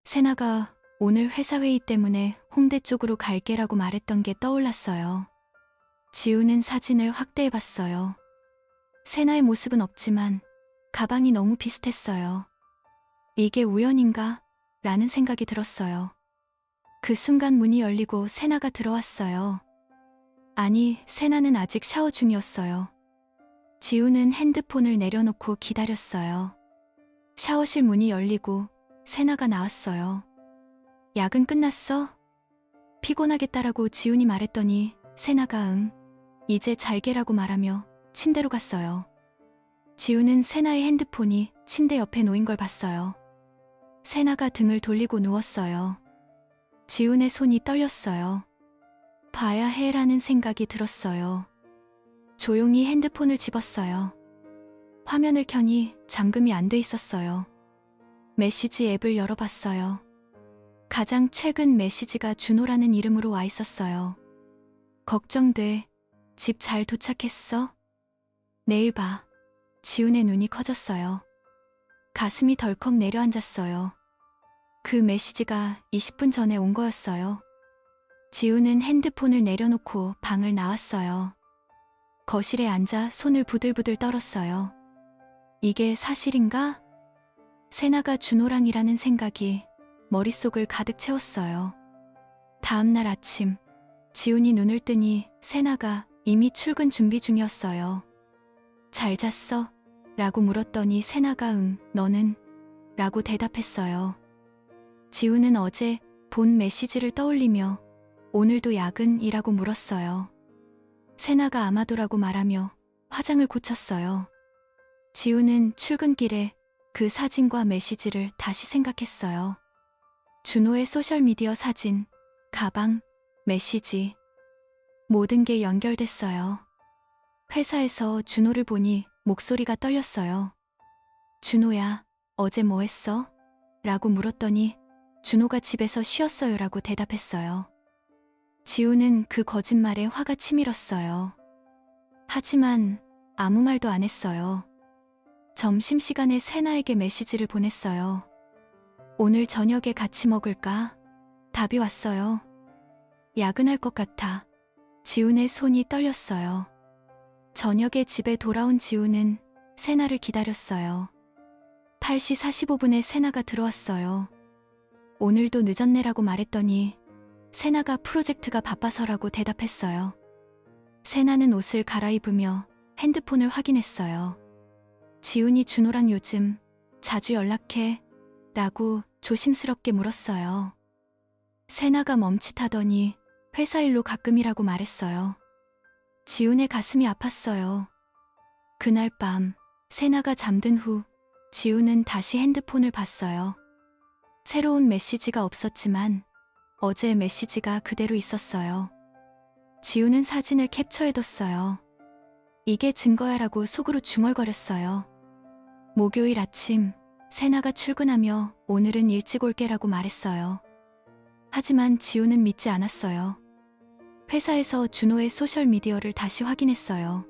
세나가 오늘 회사 회의 때문에 홍대 쪽으로 갈게라고 말했던 게 떠올랐어요. 지훈은 사진을 확대해봤어요. 세나의 모습은 없지만 가방이 너무 비슷했어요. 이게 우연인가? 라는 생각이 들었어요. 그 순간 문이 열리고 세나가 들어왔어요. 아니, 세나는 아직 샤워 중이었어요. 지훈은 핸드폰을 내려놓고 기다렸어요. 샤워실 문이 열리고 세나가 나왔어요. 야근 끝났어? 피곤하겠다라고 지훈이 말했더니 세나가 응, 이제 잘게라고 말하며 침대로 갔어요. 지훈은 세나의 핸드폰이 침대 옆에 놓인 걸 봤어요. 세나가 등을 돌리고 누웠어요. 지훈의 손이 떨렸어요. 봐야 해라는 생각이 들었어요. 조용히 핸드폰을 집었어요. 화면을 켜니 잠금이 안 돼 있었어요. 메시지 앱을 열어봤어요. 가장 최근 메시지가 준호라는 이름으로 와 있었어요. 걱정돼. 집 잘 도착했어? 내일 봐. 지훈의 눈이 커졌어요. 가슴이 덜컥 내려앉았어요. 그 메시지가 20분 전에 온 거였어요. 지훈은 핸드폰을 내려놓고 방을 나왔어요. 거실에 앉아 손을 부들부들 떨었어요. 이게 사실인가? 세나가 준호랑 이라는 생각이 머릿속을 가득 채웠어요. 다음날 아침, 지훈이 눈을 뜨니 세나가 이미 출근 준비 중이었어요. 잘 잤어? 라고 물었더니 세나가 응, 너는? 라고 대답했어요. 지훈은 어제 본 메시지를 떠올리며 오늘도 야근이라고 물었어요. 세나가 아마도라고 말하며 화장을 고쳤어요. 지우는 출근길에 그 사진과 메시지를 다시 생각했어요. 준호의 소셜미디어 사진, 가방, 메시지, 모든 게 연결됐어요. 회사에서 준호를 보니 목소리가 떨렸어요. 준호야, 어제 뭐 했어? 라고 물었더니 준호가 집에서 쉬었어요 라고 대답했어요. 지우는 그 거짓말에 화가 치밀었어요. 하지만 아무 말도 안 했어요. 점심시간에 세나에게 메시지를 보냈어요. 오늘 저녁에 같이 먹을까? 답이 왔어요. 야근할 것 같아. 지훈의 손이 떨렸어요. 저녁에 집에 돌아온 지훈은 세나를 기다렸어요. 8시 45분에 세나가 들어왔어요. 오늘도 늦었네라고 말했더니 세나가 프로젝트가 바빠서라고 대답했어요. 세나는 옷을 갈아입으며 핸드폰을 확인했어요. 지훈이 준호랑 요즘 자주 연락해? 라고 조심스럽게 물었어요. 세나가 멈칫하더니 회사 일로 가끔이라고 말했어요. 지훈의 가슴이 아팠어요. 그날 밤 세나가 잠든 후 지훈은 다시 핸드폰을 봤어요. 새로운 메시지가 없었지만 어제 메시지가 그대로 있었어요. 지훈은 사진을 캡처해뒀어요. 이게 증거야라고 속으로 중얼거렸어요. 목요일 아침 세나가 출근하며 오늘은 일찍 올게라고 말했어요. 하지만 지훈은 믿지 않았어요. 회사에서 준호의 소셜미디어를 다시 확인했어요.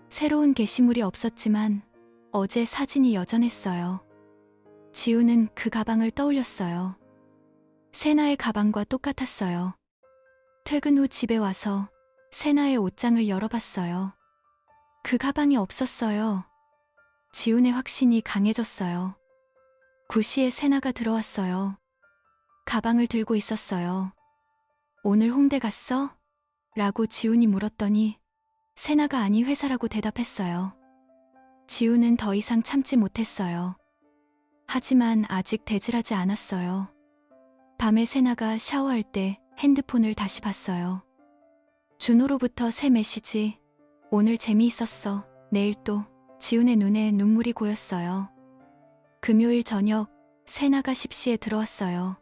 새로운 게시물이 없었지만 어제 사진이 여전했어요. 지훈은 그 가방을 떠올렸어요. 세나의 가방과 똑같았어요. 퇴근 후 집에 와서 세나의 옷장을 열어봤어요. 그 가방이 없었어요. 지훈의 확신이 강해졌어요. 9시에 세나가 들어왔어요. 가방을 들고 있었어요. 오늘 홍대 갔어? 라고 지훈이 물었더니 세나가 아니 회사라고 대답했어요. 지훈은 더 이상 참지 못했어요. 하지만 아직 대질하지 않았어요. 밤에 세나가 샤워할 때 핸드폰을 다시 봤어요. 준호로부터 새 메시지. 오늘 재미있었어. 내일 또. 지훈의 눈에 눈물이 고였어요. 금요일 저녁 세나가 10시에 들어왔어요.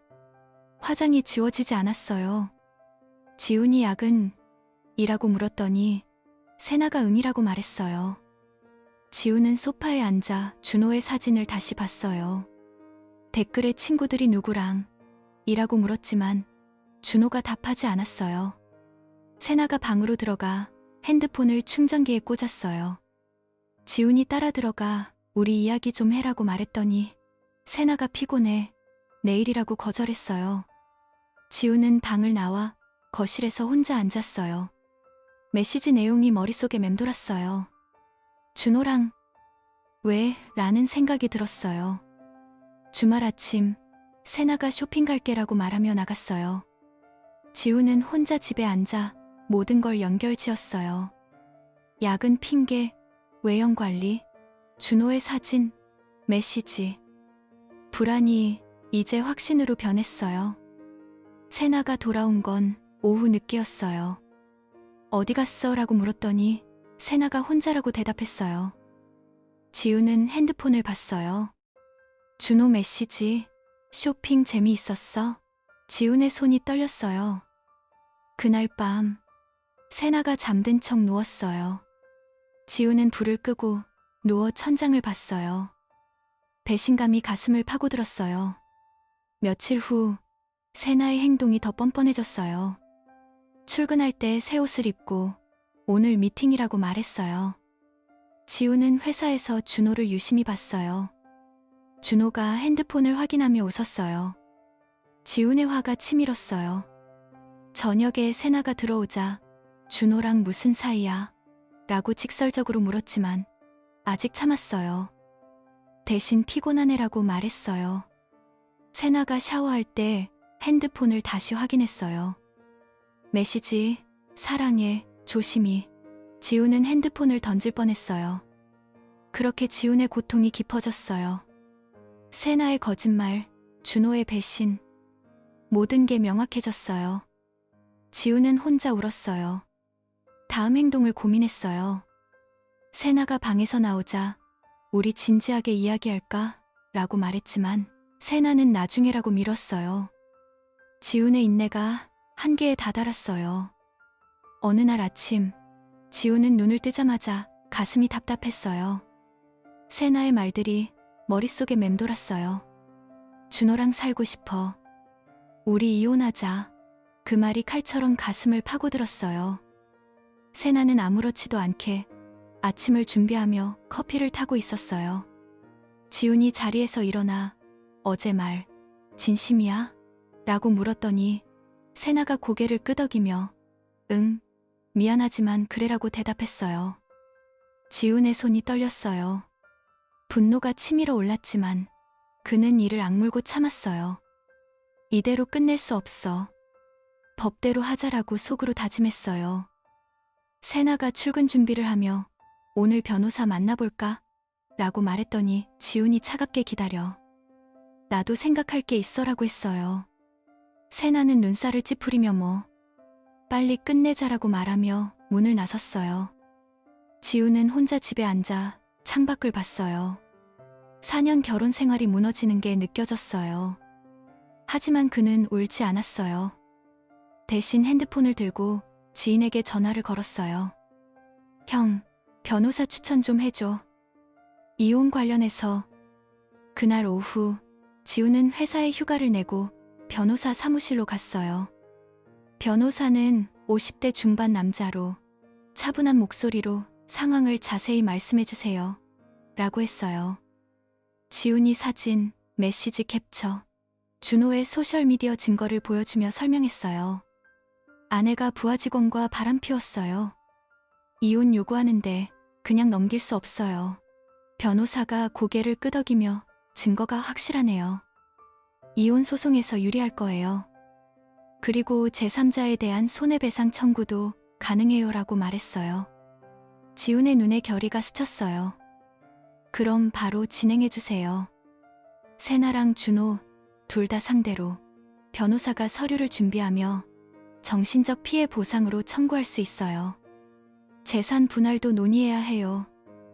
화장이 지워지지 않았어요. 지훈이 야근 이라고 물었더니 세나가 응이라고 말했어요. 지훈은 소파에 앉아 준호의 사진을 다시 봤어요. 댓글에 친구들이 누구랑 이라고 물었지만 준호가 답하지 않았어요. 세나가 방으로 들어가 핸드폰을 충전기에 꽂았어요. 지훈이 따라 들어가 우리 이야기 좀 해라고 말했더니 세나가 피곤해. 내일이라고 거절했어요. 지훈은 방을 나와 거실에서 혼자 앉았어요. 메시지 내용이 머릿속에 맴돌았어요. 준호랑 왜? 라는 생각이 들었어요. 주말 아침 세나가 쇼핑 갈게라고 말하며 나갔어요. 지훈은 혼자 집에 앉아 모든 걸 연결지었어요. 야근 핑계, 외형 관리, 준호의 사진, 메시지. 불안이 이제 확신으로 변했어요. 세나가 돌아온 건 오후 늦게였어요. 어디 갔어? 라고 물었더니 세나가 혼자라고 대답했어요. 지훈은 핸드폰을 봤어요. 준호 메시지, 쇼핑 재미있었어? 지훈의 손이 떨렸어요. 그날 밤 세나가 잠든 척 누웠어요. 지훈은 불을 끄고 누워 천장을 봤어요. 배신감이 가슴을 파고들었어요. 며칠 후 세나의 행동이 더 뻔뻔해졌어요. 출근할 때 새 옷을 입고 오늘 미팅이라고 말했어요. 지훈은 회사에서 준호를 유심히 봤어요. 준호가 핸드폰을 확인하며 웃었어요. 지훈의 화가 치밀었어요. 저녁에 세나가 들어오자 준호랑 무슨 사이야? 라고 직설적으로 물었지만 아직 참았어요. 대신 피곤하네라고 말했어요. 세나가 샤워할 때 핸드폰을 다시 확인했어요. 메시지, 사랑해, 조심히. 지훈은 핸드폰을 던질 뻔했어요. 그렇게 지훈의 고통이 깊어졌어요. 세나의 거짓말, 준호의 배신, 모든 게 명확해졌어요. 지훈은 혼자 울었어요. 다음 행동을 고민했어요. 세나가 방에서 나오자 우리 진지하게 이야기할까? 라고 말했지만 세나는 나중에라고 미뤘어요. 지훈의 인내가 한계에 다다랐어요. 어느 날 아침, 지훈은 눈을 뜨자마자 가슴이 답답했어요. 세나의 말들이 머릿속에 맴돌았어요. 준호랑 살고 싶어. 우리 이혼하자. 그 말이 칼처럼 가슴을 파고들었어요. 세나는 아무렇지도 않게 아침을 준비하며 커피를 타고 있었어요. 지훈이 자리에서 일어나 어제 말 진심이야? 라고 물었더니 세나가 고개를 끄덕이며 응, 미안하지만 그래라고 대답했어요. 지훈의 손이 떨렸어요. 분노가 치밀어 올랐지만 그는 이를 악물고 참았어요. 이대로 끝낼 수 없어. 법대로 하자라고 속으로 다짐했어요. 세나가 출근 준비를 하며 오늘 변호사 만나볼까? 라고 말했더니 지훈이 차갑게 기다려. 나도 생각할 게 있어라고 했어요. 세나는 눈살을 찌푸리며 빨리 끝내자라고 말하며 문을 나섰어요. 지훈은 혼자 집에 앉아 창밖을 봤어요. 4년 결혼 생활이 무너지는 게 느껴졌어요. 하지만 그는 울지 않았어요. 대신 핸드폰을 들고 지인에게 전화를 걸었어요. 형, 변호사 추천 좀 해줘. 이혼 관련해서. 그날 오후 지훈은 회사에 휴가를 내고 변호사 사무실로 갔어요. 변호사는 50대 중반 남자로 차분한 목소리로 상황을 자세히 말씀해주세요. 라고 했어요. 지훈이 사진, 메시지 캡처, 준호의 소셜미디어 증거를 보여주며 설명했어요. 아내가 부하 직원과 바람 피웠어요. 이혼 요구하는데 그냥 넘길 수 없어요. 변호사가 고개를 끄덕이며 증거가 확실하네요. 이혼 소송에서 유리할 거예요. 그리고 제3자에 대한 손해배상 청구도 가능해요 라고 말했어요. 지훈의 눈에 결의가 스쳤어요. 그럼 바로 진행해주세요. 세나랑 준호 둘 다 상대로 변호사가 서류를 준비하며 정신적 피해 보상으로 청구할 수 있어요. 재산 분할도 논의해야 해요.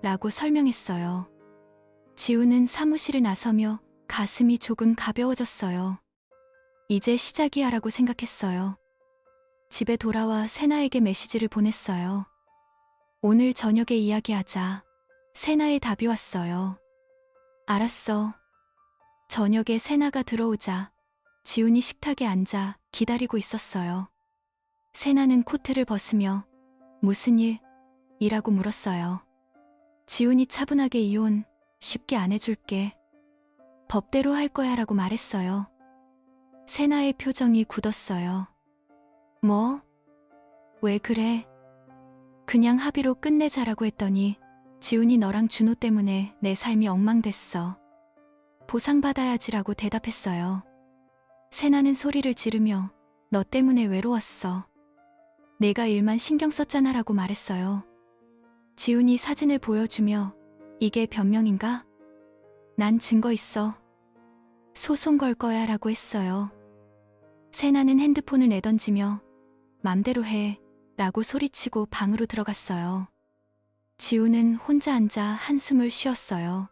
라고 설명했어요. 지훈은 사무실을 나서며 가슴이 조금 가벼워졌어요. 이제 시작이야 라고 생각했어요. 집에 돌아와 세나에게 메시지를 보냈어요. 오늘 저녁에 이야기하자. 세나의 답이 왔어요. 알았어. 저녁에 세나가 들어오자 지훈이 식탁에 앉아 기다리고 있었어요. 세나는 코트를 벗으며 무슨 일? 이라고 물었어요. 지훈이 차분하게 이혼 쉽게 안 해줄게. 법대로 할 거야 라고 말했어요. 세나의 표정이 굳었어요. 뭐? 왜 그래? 그냥 합의로 끝내자라고 했더니 지훈이 너랑 준호 때문에 내 삶이 엉망됐어. 보상받아야지라고 대답했어요. 세나는 소리를 지르며 너 때문에 외로웠어. 내가 일만 신경 썼잖아 라고 말했어요. 지훈이 사진을 보여주며 이게 변명인가? 난 증거 있어. 소송 걸 거야 라고 했어요. 세나는 핸드폰을 내던지며 맘대로 해 라고 소리치고 방으로 들어갔어요. 지훈은 혼자 앉아 한숨을 쉬었어요.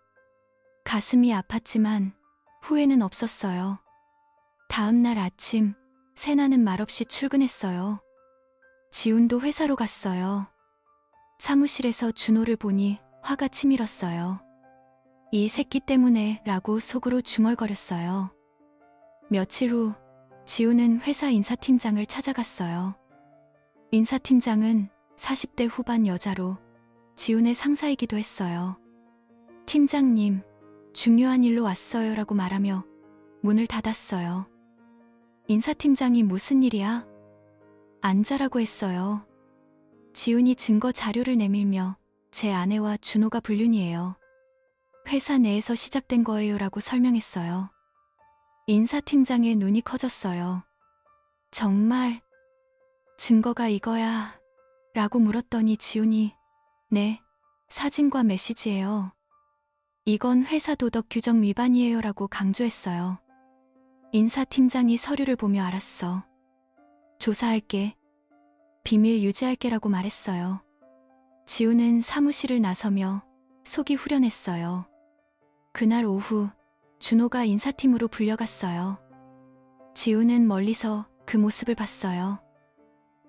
가슴이 아팠지만 후회는 없었어요. 다음 날 아침 세나는 말없이 출근했어요. 지훈도 회사로 갔어요. 사무실에서 준호를 보니 화가 치밀었어요. 이 새끼 때문에 라고 속으로 중얼거렸어요. 며칠 후 지훈은 회사 인사팀장을 찾아갔어요. 인사팀장은 40대 후반 여자로 지훈의 상사이기도 했어요. 팀장님, 중요한 일로 왔어요 라고 말하며 문을 닫았어요. 인사팀장이 무슨 일이야? 앉아라고 했어요. 지훈이 증거 자료를 내밀며 제 아내와 준호가 불륜이에요. 회사 내에서 시작된 거예요 라고 설명했어요. 인사팀장의 눈이 커졌어요. 정말 증거가 이거야 라고 물었더니 지훈이 네, 사진과 메시지예요. 이건 회사 도덕 규정 위반이에요 라고 강조했어요. 인사팀장이 서류를 보며 알았어. 조사할게. 비밀 유지할게 라고 말했어요. 지훈은 사무실을 나서며 속이 후련했어요. 그날 오후 준호가 인사팀으로 불려갔어요. 지우는 멀리서 그 모습을 봤어요.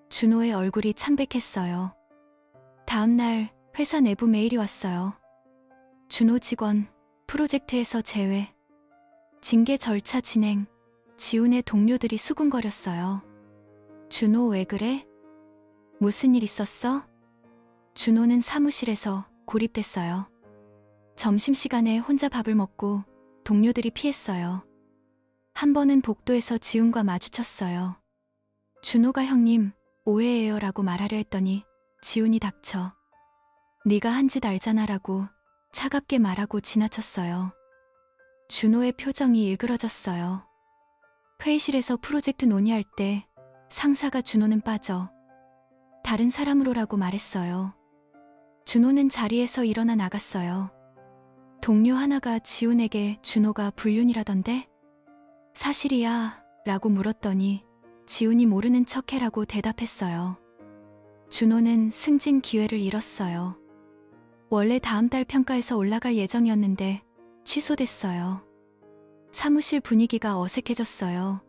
준호의 얼굴이 창백했어요. 다음 날 회사 내부 메일이 왔어요. 준호 직원 프로젝트에서 제외. 징계 절차 진행. 지훈의 동료들이 수군거렸어요. 준호 왜 그래? 무슨 일 있었어? 준호는 사무실에서 고립됐어요. 점심시간에 혼자 밥을 먹고 동료들이 피했어요. 한 번은 복도에서 지훈과 마주쳤어요. 준호가 형님 오해예요 라고 말하려 했더니 지훈이 닥쳐. 네가 한 짓 알잖아 라고 차갑게 말하고 지나쳤어요. 준호의 표정이 일그러졌어요. 회의실에서 프로젝트 논의할 때 상사가 준호는 빠져 다른 사람으로라고 말했어요. 준호는 자리에서 일어나 나갔어요. 동료 하나가 지훈에게 준호가 불륜이라던데? 사실이야 라고 물었더니 지훈이 모르는 척해라고 대답했어요. 준호는 승진 기회를 잃었어요. 원래 다음 달 평가에서 올라갈 예정이었는데 취소됐어요. 사무실 분위기가 어색해졌어요.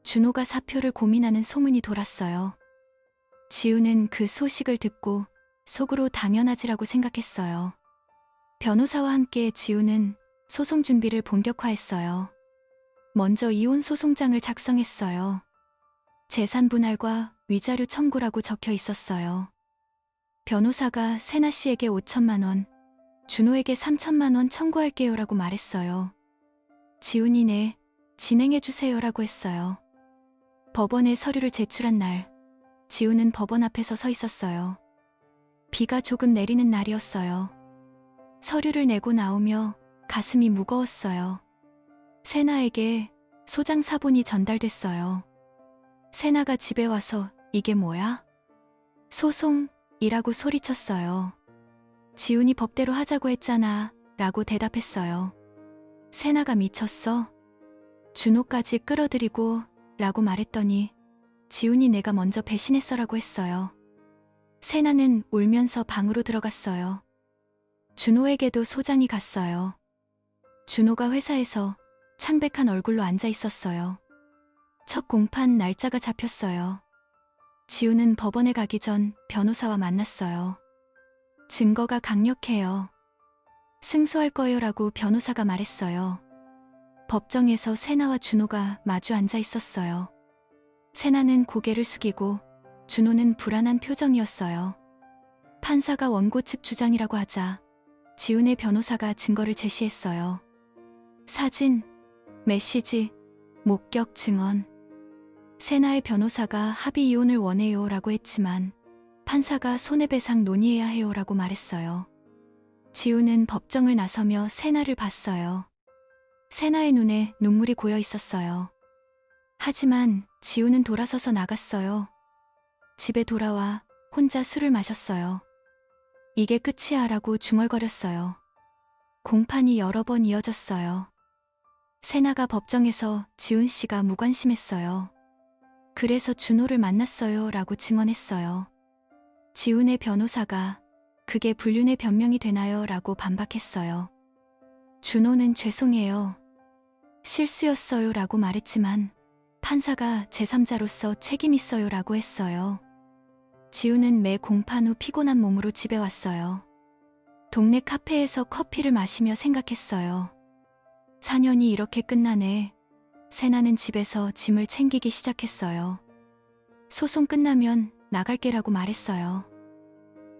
준호가 사표를 고민하는 소문이 돌았어요. 지우는 그 소식을 듣고 속으로 당연하지라고 생각했어요. 변호사와 함께 지우는 소송 준비를 본격화했어요. 먼저 이혼 소송장을 작성했어요. 재산 분할과 위자료 청구라고 적혀 있었어요. 변호사가 세나 씨에게 5천만 원, 준호에게 3천만 원 청구할게요라고 말했어요. 지훈이 네, 진행해주세요라고 했어요. 법원에 서류를 제출한 날, 지훈은 법원 앞에서 서 있었어요. 비가 조금 내리는 날이었어요. 서류를 내고 나오며 가슴이 무거웠어요. 세나에게 소장 사본이 전달됐어요. 세나가 집에 와서 이게 뭐야? 소송이라고 소리쳤어요. 지훈이 법대로 하자고 했잖아 라고 대답했어요. 세나가 미쳤어? 준호까지 끌어들이고 라고 말했더니 지훈이 내가 먼저 배신했어라고 했어요. 세나는 울면서 방으로 들어갔어요. 준호에게도 소장이 갔어요. 준호가 회사에서 창백한 얼굴로 앉아 있었어요. 첫 공판 날짜가 잡혔어요. 지훈은 법원에 가기 전 변호사와 만났어요. 증거가 강력해요. 승소할 거예요라고 변호사가 말했어요. 법정에서 세나와 준호가 마주 앉아 있었어요. 세나는 고개를 숙이고 준호는 불안한 표정이었어요. 판사가 원고 측 주장이라고 하자 지훈의 변호사가 증거를 제시했어요. 사진, 메시지, 목격 증언. 세나의 변호사가 합의 이혼을 원해요 라고 했지만 판사가 손해배상 논의해야 해요 라고 말했어요. 지훈은 법정을 나서며 세나를 봤어요. 세나의 눈에 눈물이 고여 있었어요. 하지만 지훈은 돌아서서 나갔어요. 집에 돌아와 혼자 술을 마셨어요. 이게 끝이야 라고 중얼거렸어요. 공판이 여러 번 이어졌어요. 세나가 법정에서 지훈 씨가 무관심했어요. 그래서 준호를 만났어요 라고 증언했어요. 지훈의 변호사가 그게 불륜의 변명이 되나요? 라고 반박했어요. 준호는 죄송해요. 실수였어요 라고 말했지만 판사가 제3자로서 책임 있어요 라고 했어요. 지훈은 매 공판 후 피곤한 몸으로 집에 왔어요. 동네 카페에서 커피를 마시며 생각했어요. 4년이 이렇게 끝나네. 세나는 집에서 짐을 챙기기 시작했어요. 소송 끝나면 나갈게라고 말했어요.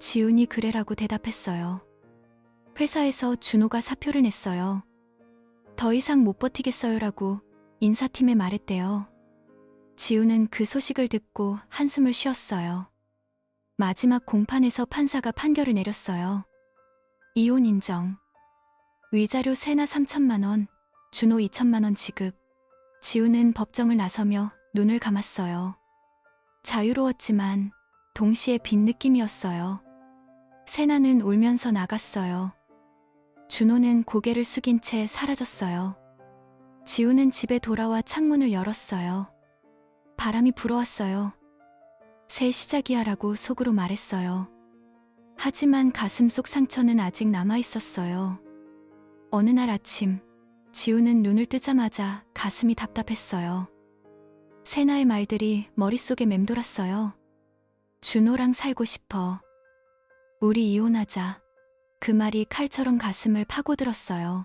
지훈이 그래라고 대답했어요. 회사에서 준호가 사표를 냈어요. 더 이상 못 버티겠어요라고 인사팀에 말했대요. 지훈은 그 소식을 듣고 한숨을 쉬었어요. 마지막 공판에서 판사가 판결을 내렸어요. 이혼 인정. 위자료 세나 3천만 원, 준호 2천만 원 지급. 지훈은 법정을 나서며 눈을 감았어요. 자유로웠지만 동시에 빈 느낌이었어요. 세나는 울면서 나갔어요. 준호는 고개를 숙인 채 사라졌어요. 지훈은 집에 돌아와 창문을 열었어요. 바람이 불어왔어요. 새 시작이야 라고 속으로 말했어요. 하지만 가슴속 상처는 아직 남아 있었어요. 어느 날 아침, 지우는 눈을 뜨자마자 가슴이 답답했어요. 세나의 말들이 머릿속에 맴돌았어요. 준호랑 살고 싶어. 우리 이혼하자. 그 말이 칼처럼 가슴을 파고들었어요.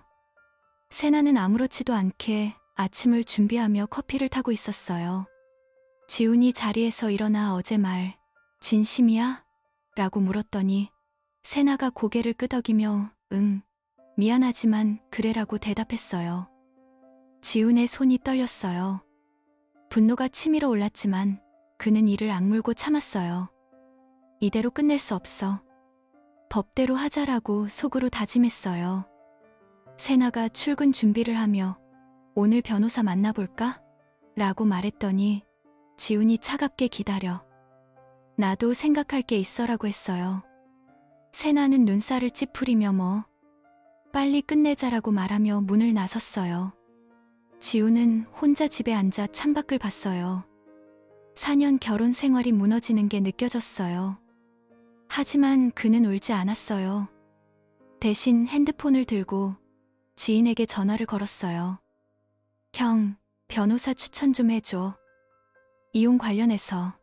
세나는 아무렇지도 않게 아침을 준비하며 커피를 타고 있었어요. 지훈이 자리에서 일어나 어제 말, 진심이야? 라고 물었더니 세나가 고개를 끄덕이며 응, 미안하지만 그래라고 대답했어요. 지훈의 손이 떨렸어요. 분노가 치밀어 올랐지만 그는 이를 악물고 참았어요. 이대로 끝낼 수 없어. 법대로 하자라고 속으로 다짐했어요. 세나가 출근 준비를 하며 오늘 변호사 만나볼까? 라고 말했더니 지훈이 차갑게 기다려. 나도 생각할 게 있어라고 했어요. 세나는 눈살을 찌푸리며 뭐 빨리 끝내자라고 말하며 문을 나섰어요. 지훈은 혼자 집에 앉아 창밖을 봤어요. 4년 결혼 생활이 무너지는 게 느껴졌어요. 하지만 그는 울지 않았어요. 대신 핸드폰을 들고 지인에게 전화를 걸었어요. 형, 변호사 추천 좀 해줘. 이혼 관련해서.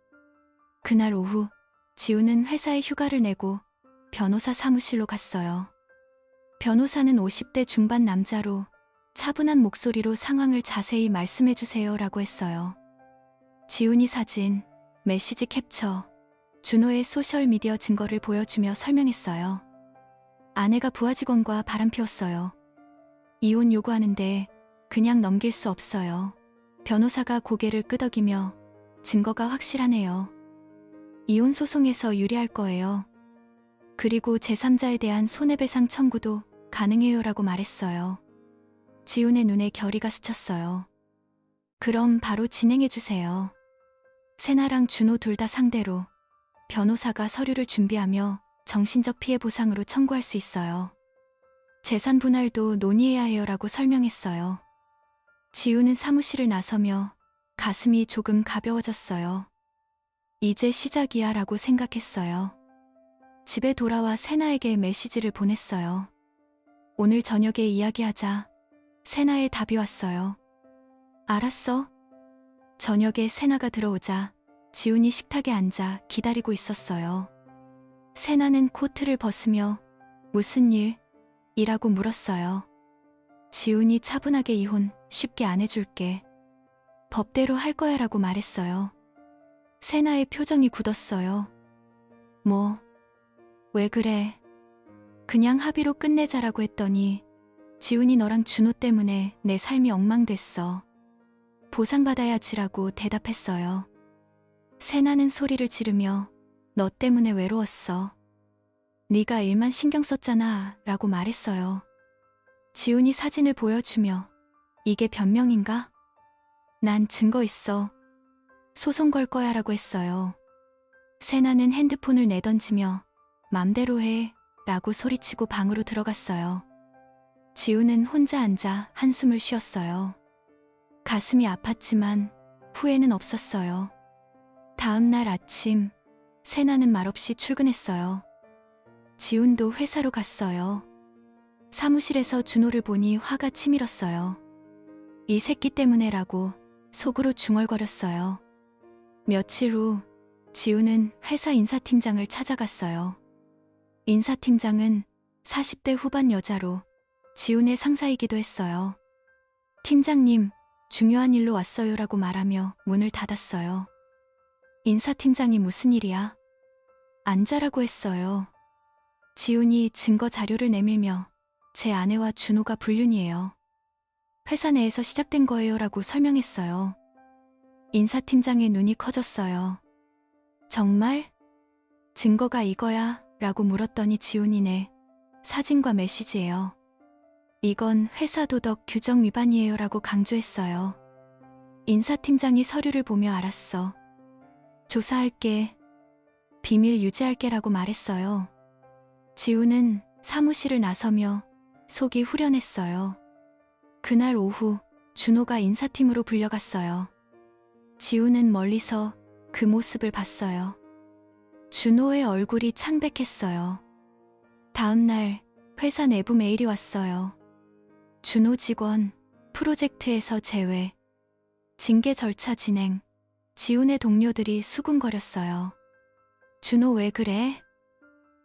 그날 오후 지훈은 회사에 휴가를 내고 변호사 사무실로 갔어요. 변호사는 50대 중반 남자로 차분한 목소리로 상황을 자세히 말씀해 주세요 라고 했어요. 지훈이 사진, 메시지 캡처, 준호의 소셜미디어 증거를 보여주며 설명했어요. 아내가 부하 직원과 바람 피웠어요. 이혼 요구하는데 그냥 넘길 수 없어요. 변호사가 고개를 끄덕이며 증거가 확실하네요. 이혼 소송에서 유리할 거예요. 그리고 제3자에 대한 손해배상 청구도 가능해요 라고 말했어요. 지훈의 눈에 결의가 스쳤어요. 그럼 바로 진행해 주세요. 세나랑 준호 둘 다 상대로 변호사가 서류를 준비하며 정신적 피해 보상으로 청구할 수 있어요. 재산 분할도 논의해야 해요 라고 설명했어요. 지훈은 사무실을 나서며 가슴이 조금 가벼워졌어요. 이제 시작이야 라고 생각했어요. 집에 돌아와 세나에게 메시지를 보냈어요. 오늘 저녁에 이야기하자. 세나의 답이 왔어요. 알았어. 저녁에 세나가 들어오자 지훈이 식탁에 앉아 기다리고 있었어요. 세나는 코트를 벗으며 무슨 일? 이라고 물었어요. 지훈이 차분하게 이혼 쉽게 안 해줄게. 법대로 할 거야 라고 말했어요. 세나의 표정이 굳었어요. 뭐, 왜 그래? 그냥 합의로 끝내자라고 했더니 지훈이 너랑 준호 때문에 내 삶이 엉망됐어. 보상받아야지라고 대답했어요. 세나는 소리를 지르며 너 때문에 외로웠어. 네가 일만 신경 썼잖아 라고 말했어요. 지훈이 사진을 보여주며 이게 변명인가? 난 증거 있어. 소송 걸 거야 라고 했어요. 세나는 핸드폰을 내던지며 맘대로 해 라고 소리치고 방으로 들어갔어요. 지훈은 혼자 앉아 한숨을 쉬었어요. 가슴이 아팠지만 후회는 없었어요. 다음 날 아침 세나는 말없이 출근했어요. 지훈도 회사로 갔어요. 사무실에서 준호를 보니 화가 치밀었어요. 이 새끼 때문에라고 속으로 중얼거렸어요. 며칠 후 지훈은 회사 인사팀장을 찾아갔어요. 인사팀장은 40대 후반 여자로 지훈의 상사이기도 했어요. 팀장님, 중요한 일로 왔어요 라고 말하며 문을 닫았어요. 인사팀장이 무슨 일이야? 앉아라고 했어요. 지훈이 증거 자료를 내밀며 제 아내와 준호가 불륜이에요. 회사 내에서 시작된 거예요 라고 설명했어요. 인사팀장의 눈이 커졌어요. 정말? 증거가 이거야? 라고 물었더니 지훈이네. 사진과 메시지예요. 이건 회사 도덕 규정 위반이에요 라고 강조했어요. 인사팀장이 서류를 보며 알았어. 조사할게. 비밀 유지할게 라고 말했어요. 지훈은 사무실을 나서며 속이 후련했어요. 그날 오후 준호가 인사팀으로 불려갔어요. 지훈은 멀리서 그 모습을 봤어요. 준호의 얼굴이 창백했어요. 다음 날 회사 내부 메일이 왔어요. 준호 직원, 프로젝트에서 제외, 징계 절차 진행, 지훈의 동료들이 수군거렸어요. 준호 왜 그래?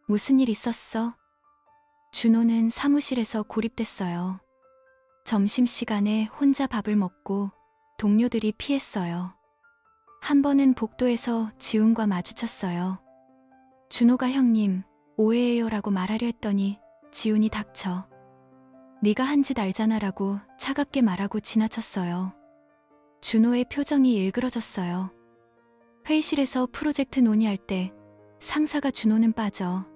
무슨 일 있었어? 준호는 사무실에서 고립됐어요. 점심시간에 혼자 밥을 먹고 동료들이 피했어요. 한 번은 복도에서 지훈과 마주쳤어요. 준호가 형님, 오해해요 라고 말하려 했더니 지훈이 닥쳐. 네가 한 짓 알잖아 라고 차갑게 말하고 지나쳤어요. 준호의 표정이 일그러졌어요. 회의실에서 프로젝트 논의할 때 상사가 준호는 빠져.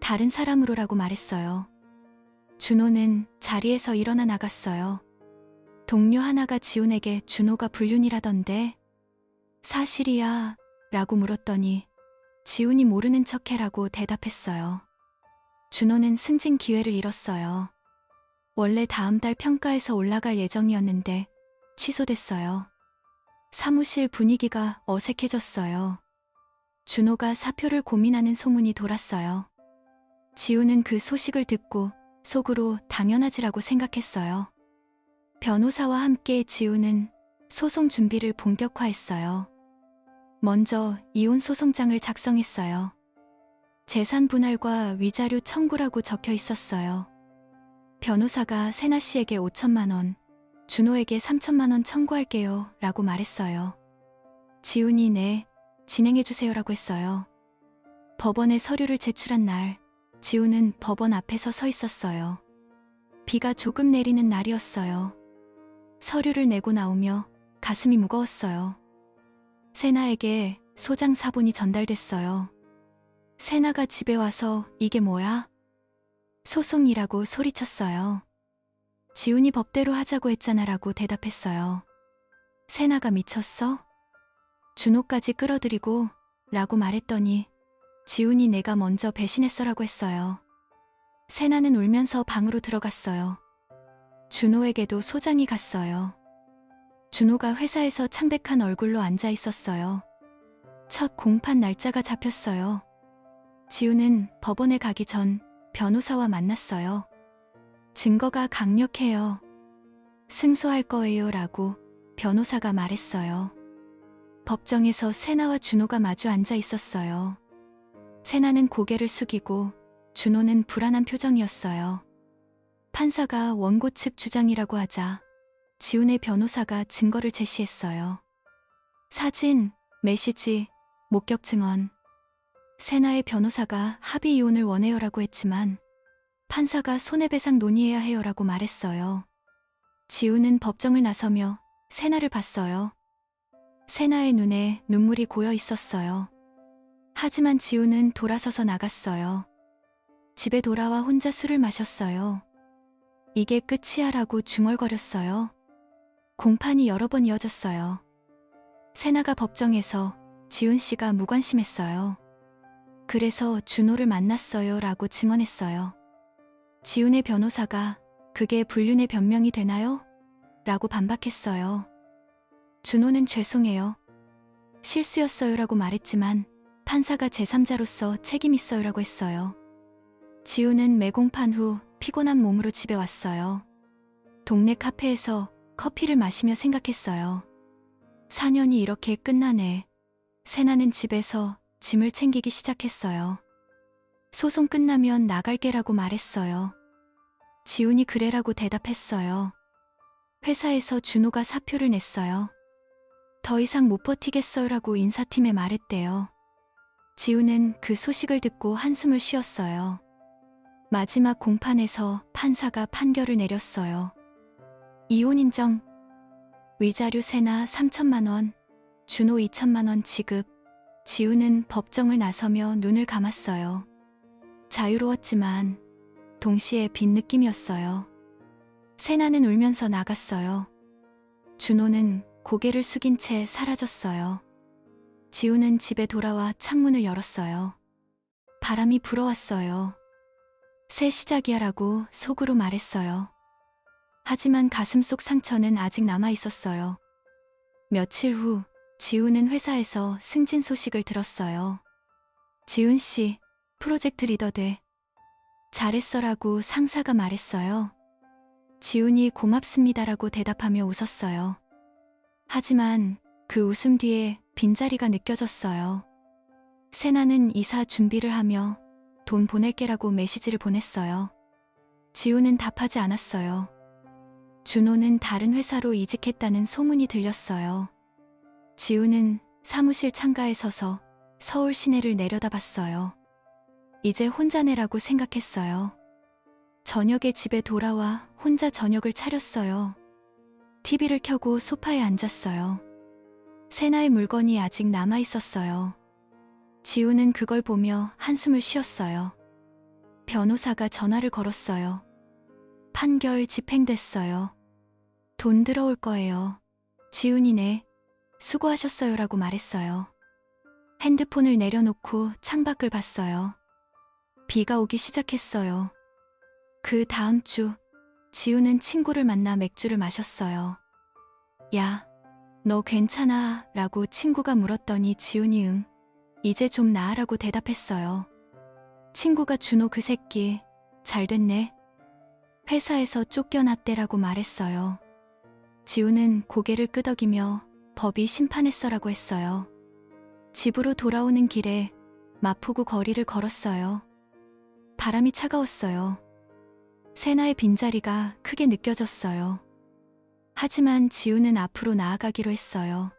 다른 사람으로 라고 말했어요. 준호는 자리에서 일어나 나갔어요. 동료 하나가 지훈에게 준호가 불륜이라던데 사실이야 라고 물었더니 지훈이 모르는 척해라고 대답했어요. 준호는 승진 기회를 잃었어요. 원래 다음 달 평가에서 올라갈 예정이었는데 취소됐어요. 사무실 분위기가 어색해졌어요. 준호가 사표를 고민하는 소문이 돌았어요. 지훈은 그 소식을 듣고 속으로 당연하지라고 생각했어요. 변호사와 함께 지훈은 소송 준비를 본격화했어요. 먼저 이혼 소송장을 작성했어요. 재산 분할과 위자료 청구라고 적혀 있었어요. 변호사가 세나 씨에게 5천만 원, 준호에게 3천만 원 청구할게요 라고 말했어요. 지훈이 네, 진행해주세요 라고 했어요. 법원에 서류를 제출한 날, 지훈은 법원 앞에서 서 있었어요. 비가 조금 내리는 날이었어요. 서류를 내고 나오며 가슴이 무거웠어요. 세나에게 소장 사본이 전달됐어요. 세나가 집에 와서 이게 뭐야? 소송이라고 소리쳤어요. 지훈이 법대로 하자고 했잖아 라고 대답했어요. 세나가 미쳤어? 준호까지 끌어들이고 라고 말했더니 지훈이 내가 먼저 배신했어 라고 했어요. 세나는 울면서 방으로 들어갔어요. 준호에게도 소장이 갔어요. 준호가 회사에서 창백한 얼굴로 앉아 있었어요. 첫 공판 날짜가 잡혔어요. 지훈은 법원에 가기 전 변호사와 만났어요. 증거가 강력해요. 승소할 거예요 라고 변호사가 말했어요. 법정에서 세나와 준호가 마주 앉아 있었어요. 세나는 고개를 숙이고 준호는 불안한 표정이었어요. 판사가 원고 측 주장이라고 하자 지훈의 변호사가 증거를 제시했어요. 사진, 메시지, 목격 증언. 세나의 변호사가 합의 이혼을 원해요라고 했지만 판사가 손해배상 논의해야 해요라고 말했어요. 지훈은 법정을 나서며 세나를 봤어요. 세나의 눈에 눈물이 고여 있었어요. 하지만 지훈은 돌아서서 나갔어요. 집에 돌아와 혼자 술을 마셨어요. 이게 끝이야 라고 중얼거렸어요. 공판이 여러 번 이어졌어요. 세나가 법정에서 지훈 씨가 무관심했어요. 그래서 준호를 만났어요 라고 증언했어요. 지훈의 변호사가 그게 불륜의 변명이 되나요? 라고 반박했어요. 준호는 죄송해요. 실수였어요 라고 말했지만 판사가 제3자로서 책임 있어요 라고 했어요. 지훈은 매공판 후 피곤한 몸으로 집에 왔어요. 동네 카페에서 커피를 마시며 생각했어요. 4년이 이렇게 끝나네. 세나는 집에서 짐을 챙기기 시작했어요. 소송 끝나면 나갈게라고 말했어요. 지훈이 그래라고 대답했어요. 회사에서 준호가 사표를 냈어요. 더 이상 못 버티겠어요라고 인사팀에 말했대요. 지훈은 그 소식을 듣고 한숨을 쉬었어요. 마지막 공판에서 판사가 판결을 내렸어요. 이혼 인정. 위자료 세나 3천만 원, 준호 2천만 원 지급. 지훈은 법정을 나서며 눈을 감았어요. 자유로웠지만 동시에 빈 느낌이었어요. 세나는 울면서 나갔어요. 준호는 고개를 숙인 채 사라졌어요. 지훈은 집에 돌아와 창문을 열었어요. 바람이 불어왔어요. 새 시작이야 라고 속으로 말했어요. 하지만 가슴속 상처는 아직 남아 있었어요. 며칠 후 지훈은 회사에서 승진 소식을 들었어요. 지훈 씨, 프로젝트 리더 돼. 잘했어라고 상사가 말했어요. 지훈이 고맙습니다라고 대답하며 웃었어요. 하지만 그 웃음 뒤에 빈자리가 느껴졌어요. 세나는 이사 준비를 하며 돈 보낼게라고 메시지를 보냈어요. 지훈은 답하지 않았어요. 준호는 다른 회사로 이직했다는 소문이 들렸어요. 지훈은 사무실 창가에 서서 서울 시내를 내려다봤어요. 이제 혼자네라고 생각했어요. 저녁에 집에 돌아와 혼자 저녁을 차렸어요. TV를 켜고 소파에 앉았어요. 세나의 물건이 아직 남아 있었어요. 지훈은 그걸 보며 한숨을 쉬었어요. 변호사가 전화를 걸었어요. 판결 집행됐어요. 돈 들어올 거예요. 지훈이네. 수고하셨어요라고 말했어요. 핸드폰을 내려놓고 창밖을 봤어요. 비가 오기 시작했어요. 그 다음 주 지훈은 친구를 만나 맥주를 마셨어요. 야, 너 괜찮아? 라고 친구가 물었더니 지훈이 응. 이제 좀 나으라고 대답했어요. 친구가 준호 그 새끼 잘 됐네. 회사에서 쫓겨났대라고 말했어요. 지훈은 고개를 끄덕이며 법이 심판했어라고 했어요. 집으로 돌아오는 길에 마포구 거리를 걸었어요. 바람이 차가웠어요. 세나의 빈자리가 크게 느껴졌어요. 하지만 지훈은 앞으로 나아가기로 했어요.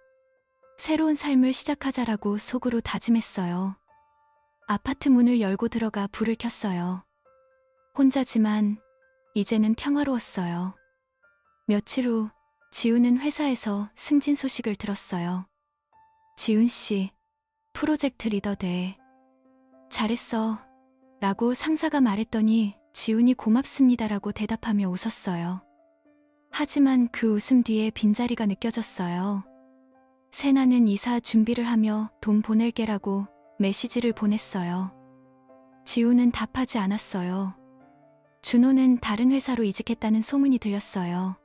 새로운 삶을 시작하자라고 속으로 다짐했어요. 아파트 문을 열고 들어가 불을 켰어요. 혼자지만 이제는 평화로웠어요. 며칠 후 지훈은 회사에서 승진 소식을 들었어요. 지훈 씨, 프로젝트 리더 돼. 잘했어. 라고 상사가 말했더니 지훈이 고맙습니다라고 대답하며 웃었어요. 하지만 그 웃음 뒤에 빈자리가 느껴졌어요. 세나는 이사 준비를 하며 돈 보낼게라고 메시지를 보냈어요. 지훈은 답하지 않았어요. 준호는 다른 회사로 이직했다는 소문이 들렸어요.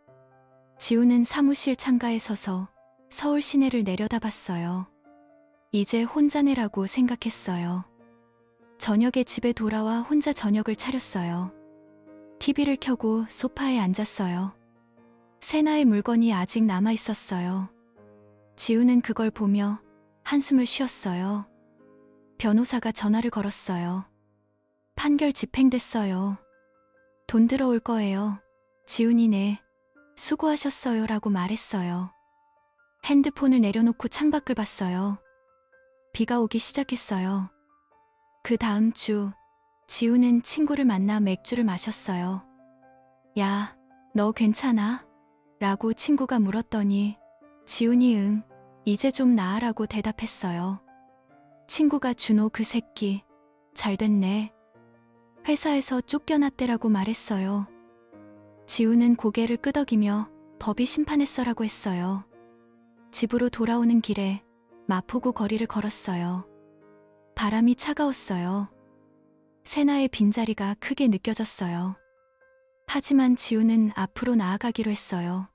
지훈은 사무실 창가에 서서 서울 시내를 내려다봤어요. 이제 혼자네라고 생각했어요. 저녁에 집에 돌아와 혼자 저녁을 차렸어요. TV를 켜고 소파에 앉았어요. 세나의 물건이 아직 남아 있었어요. 지훈은 그걸 보며 한숨을 쉬었어요. 변호사가 전화를 걸었어요. 판결 집행됐어요. 돈 들어올 거예요. 지훈이네. 수고하셨어요 라고 말했어요. 핸드폰을 내려놓고 창밖을 봤어요. 비가 오기 시작했어요. 그 다음 주 지훈은 친구를 만나 맥주를 마셨어요. 야, 너 괜찮아? 라고 친구가 물었더니 지훈이 응, 이제 좀 나으라고 대답했어요. 친구가 준호 그 새끼 잘 됐네. 회사에서 쫓겨났대라고 말했어요. 지훈은 고개를 끄덕이며 법이 심판했어라고 했어요. 집으로 돌아오는 길에 마포구 거리를 걸었어요. 바람이 차가웠어요. 세나의 빈자리가 크게 느껴졌어요. 하지만 지훈은 앞으로 나아가기로 했어요.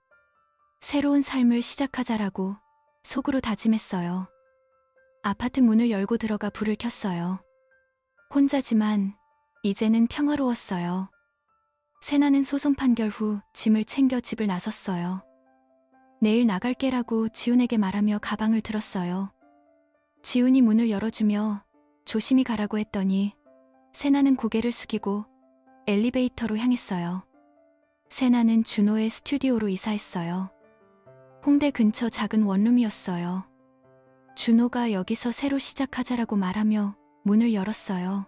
새로운 삶을 시작하자라고 속으로 다짐했어요. 아파트 문을 열고 들어가 불을 켰어요. 혼자지만 이제는 평화로웠어요. 세나는 소송 판결 후 짐을 챙겨 집을 나섰어요. 내일 나갈게라고 지훈에게 말하며 가방을 들었어요. 지훈이 문을 열어주며 조심히 가라고 했더니 세나는 고개를 숙이고 엘리베이터로 향했어요. 세나는 준호의 스튜디오로 이사했어요. 홍대 근처 작은 원룸이었어요. 준호가 여기서 새로 시작하자라고 말하며 문을 열었어요.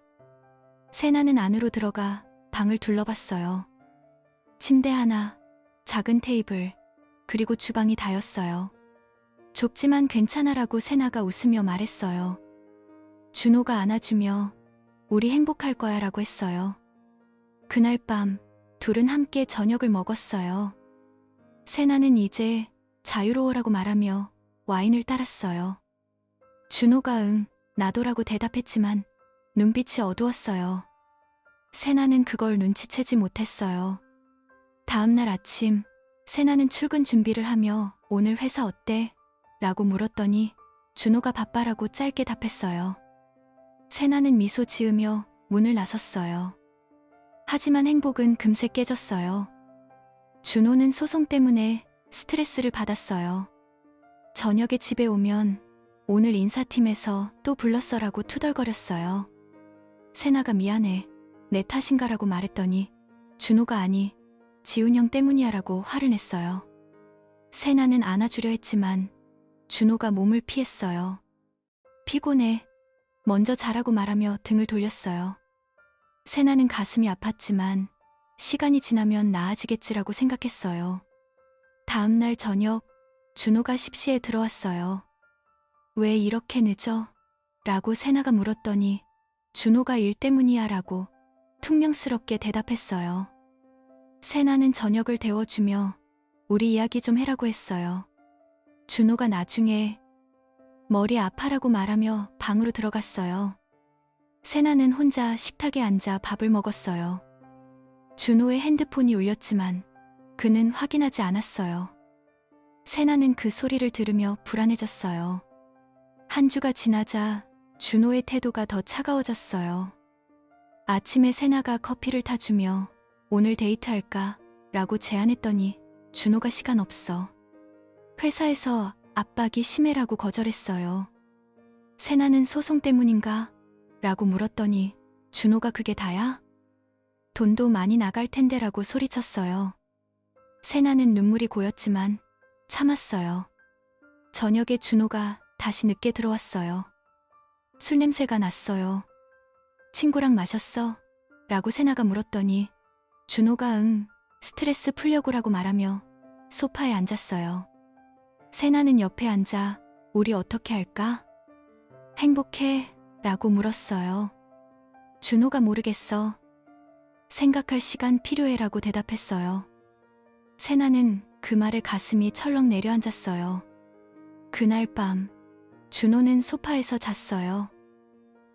세나는 안으로 들어가 방을 둘러봤어요. 침대 하나, 작은 테이블, 그리고 주방이 다였어요. 좁지만 괜찮아라고 세나가 웃으며 말했어요. 준호가 안아주며 우리 행복할 거야 라고 했어요. 그날 밤 둘은 함께 저녁을 먹었어요. 세나는 이제 자유로워라고 말하며 와인을 따랐어요. 준호가 응, 나도라고 대답했지만 눈빛이 어두웠어요. 세나는 그걸 눈치채지 못했어요. 다음날 아침 세나는 출근 준비를 하며 오늘 회사 어때? 라고 물었더니 준호가 바빠라고 짧게 답했어요. 세나는 미소 지으며 문을 나섰어요. 하지만 행복은 금세 깨졌어요. 준호는 소송 때문에 스트레스를 받았어요. 저녁에 집에 오면 오늘 인사팀에서 또 불렀어라고 투덜거렸어요. 세나가 미안해. 내 탓인가라고 말했더니 준호가 아니, 지훈 형 때문이야라고 화를 냈어요. 세나는 안아주려 했지만 준호가 몸을 피했어요. 피곤해. 먼저 자라고 말하며 등을 돌렸어요. 세나는 가슴이 아팠지만 시간이 지나면 나아지겠지라고 생각했어요. 다음 날 저녁 준호가 십시에 들어왔어요. 왜 이렇게 늦어? 라고 세나가 물었더니 준호가 일 때문이야 라고 퉁명스럽게 대답했어요. 세나는 저녁을 데워주며 우리 이야기 좀 해라고 했어요. 준호가 나중에 머리 아파라고 말하며 방으로 들어갔어요. 세나는 혼자 식탁에 앉아 밥을 먹었어요. 준호의 핸드폰이 울렸지만 그는 확인하지 않았어요. 세나는 그 소리를 들으며 불안해졌어요. 한 주가 지나자 준호의 태도가 더 차가워졌어요. 아침에 세나가 커피를 타주며 오늘 데이트할까? 라고 제안했더니 준호가 시간 없어. 회사에서 압박이 심해라고 거절했어요. 세나는 소송 때문인가? 라고 물었더니 준호가 그게 다야? 돈도 많이 나갈 텐데라고 소리쳤어요. 세나는 눈물이 고였지만 참았어요. 저녁에 준호가 다시 늦게 들어왔어요. 술 냄새가 났어요. 친구랑 마셨어? 라고 세나가 물었더니 준호가 스트레스 풀려고라고 말하며 소파에 앉았어요. 세나는 옆에 앉아 우리 어떻게 할까? 행복해? 라고 물었어요. 준호가 모르겠어. 생각할 시간 필요해 라고 대답했어요. 세나는 그 말에 가슴이 철렁 내려앉았어요. 그날 밤 준호는 소파에서 잤어요.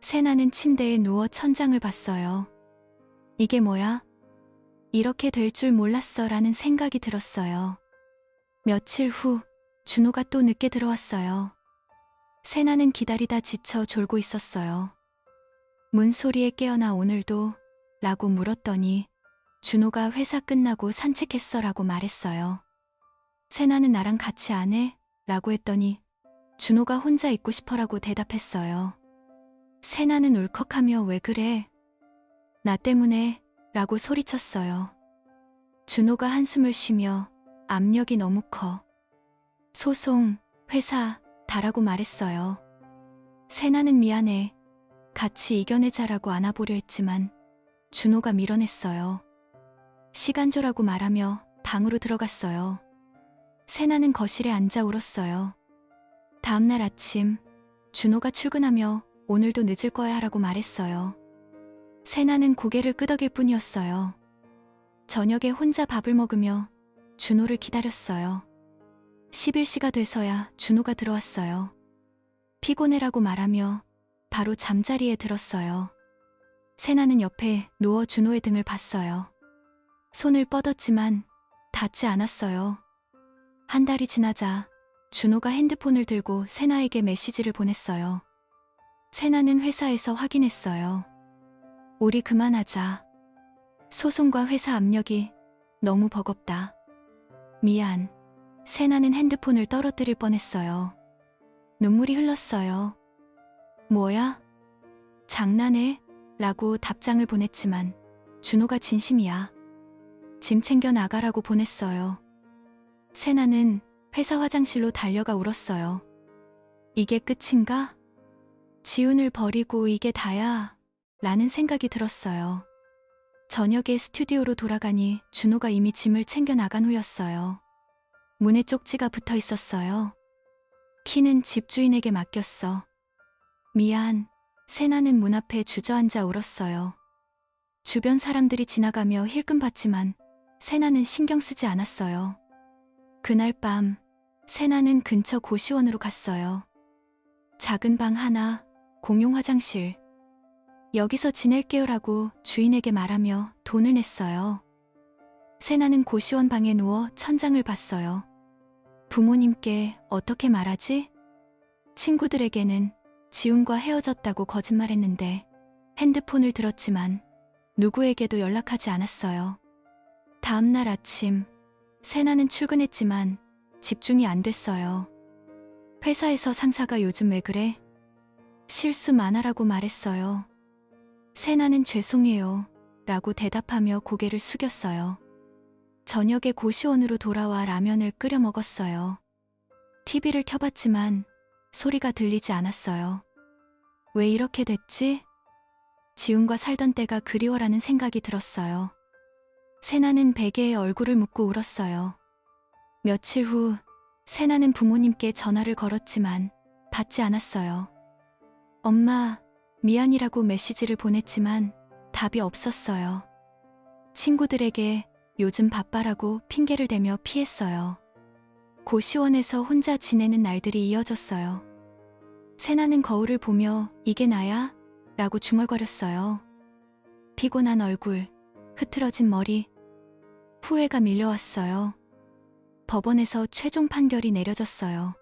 세나는 침대에 누워 천장을 봤어요. 이게 뭐야? 이렇게 될 줄 몰랐어 라는 생각이 들었어요. 며칠 후 준호가 또 늦게 들어왔어요. 세나는 기다리다 지쳐 졸고 있었어요. 문소리에 깨어나 오늘도? 라고 물었더니 준호가 회사 끝나고 산책했어 라고 말했어요. 세나는 나랑 같이 안 해? 라고 했더니 준호가 혼자 있고 싶어라고 대답했어요. 세나는 울컥하며 왜 그래? 나 때문에? 라고 소리쳤어요. 준호가 한숨을 쉬며 압력이 너무 커. 소송, 회사, 다라고 말했어요. 세나는 미안해. 같이 이겨내자라고 안아보려 했지만 준호가 밀어냈어요. 시간 줘라고 말하며 방으로 들어갔어요. 세나는 거실에 앉아 울었어요. 다음날 아침 준호가 출근하며 오늘도 늦을 거야 하라고 말했어요. 세나는 고개를 끄덕일 뿐이었어요. 저녁에 혼자 밥을 먹으며 준호를 기다렸어요. 11시가 돼서야 준호가 들어왔어요. 피곤해라고 말하며 바로 잠자리에 들었어요. 세나는 옆에 누워 준호의 등을 봤어요. 손을 뻗었지만 닿지 않았어요. 한 달이 지나자 준호가 핸드폰을 들고 세나에게 메시지를 보냈어요. 세나는 회사에서 확인했어요. 우리 그만하자. 소송과 회사 압력이 너무 버겁다. 미안. 세나는 핸드폰을 떨어뜨릴 뻔했어요. 눈물이 흘렀어요. 뭐야? 장난해? 라고 답장을 보냈지만 준호가 진심이야. 짐 챙겨 나가라고 보냈어요. 세나는 회사 화장실로 달려가 울었어요. 이게 끝인가? 지훈을 버리고 이게 다야? 라는 생각이 들었어요. 저녁에 스튜디오로 돌아가니 준호가 이미 짐을 챙겨 나간 후였어요. 문에 쪽지가 붙어 있었어요. 키는 집주인에게 맡겼어. 미안. 세나는 문 앞에 주저앉아 울었어요. 주변 사람들이 지나가며 힐끔 봤지만 세나는 신경 쓰지 않았어요. 그날 밤 세나는 근처 고시원으로 갔어요. 작은 방 하나, 공용 화장실. 여기서 지낼게요라고 주인에게 말하며 돈을 냈어요. 세나는 고시원 방에 누워 천장을 봤어요. 부모님께 어떻게 말하지? 친구들에게는 지훈과 헤어졌다고 거짓말했는데 핸드폰을 들었지만 누구에게도 연락하지 않았어요. 다음 날 아침, 세나는 출근했지만 집중이 안 됐어요. 회사에서 상사가 요즘 왜 그래? 실수 많아라고 말했어요. 세나는 죄송해요 라고 대답하며 고개를 숙였어요. 저녁에 고시원으로 돌아와 라면을 끓여 먹었어요. TV를 켜봤지만 소리가 들리지 않았어요. 왜 이렇게 됐지? 지훈과 살던 때가 그리워라는 생각이 들었어요. 세나는 베개에 얼굴을 묻고 울었어요. 며칠 후 세나는 부모님께 전화를 걸었지만 받지 않았어요. 엄마, 미안이라고 메시지를 보냈지만 답이 없었어요. 친구들에게 요즘 바빠라고 핑계를 대며 피했어요. 고시원에서 혼자 지내는 날들이 이어졌어요. 세나는 거울을 보며 이게 나야? 라고 중얼거렸어요. 피곤한 얼굴, 흐트러진 머리, 후회가 밀려왔어요. 법원에서 최종 판결이 내려졌어요.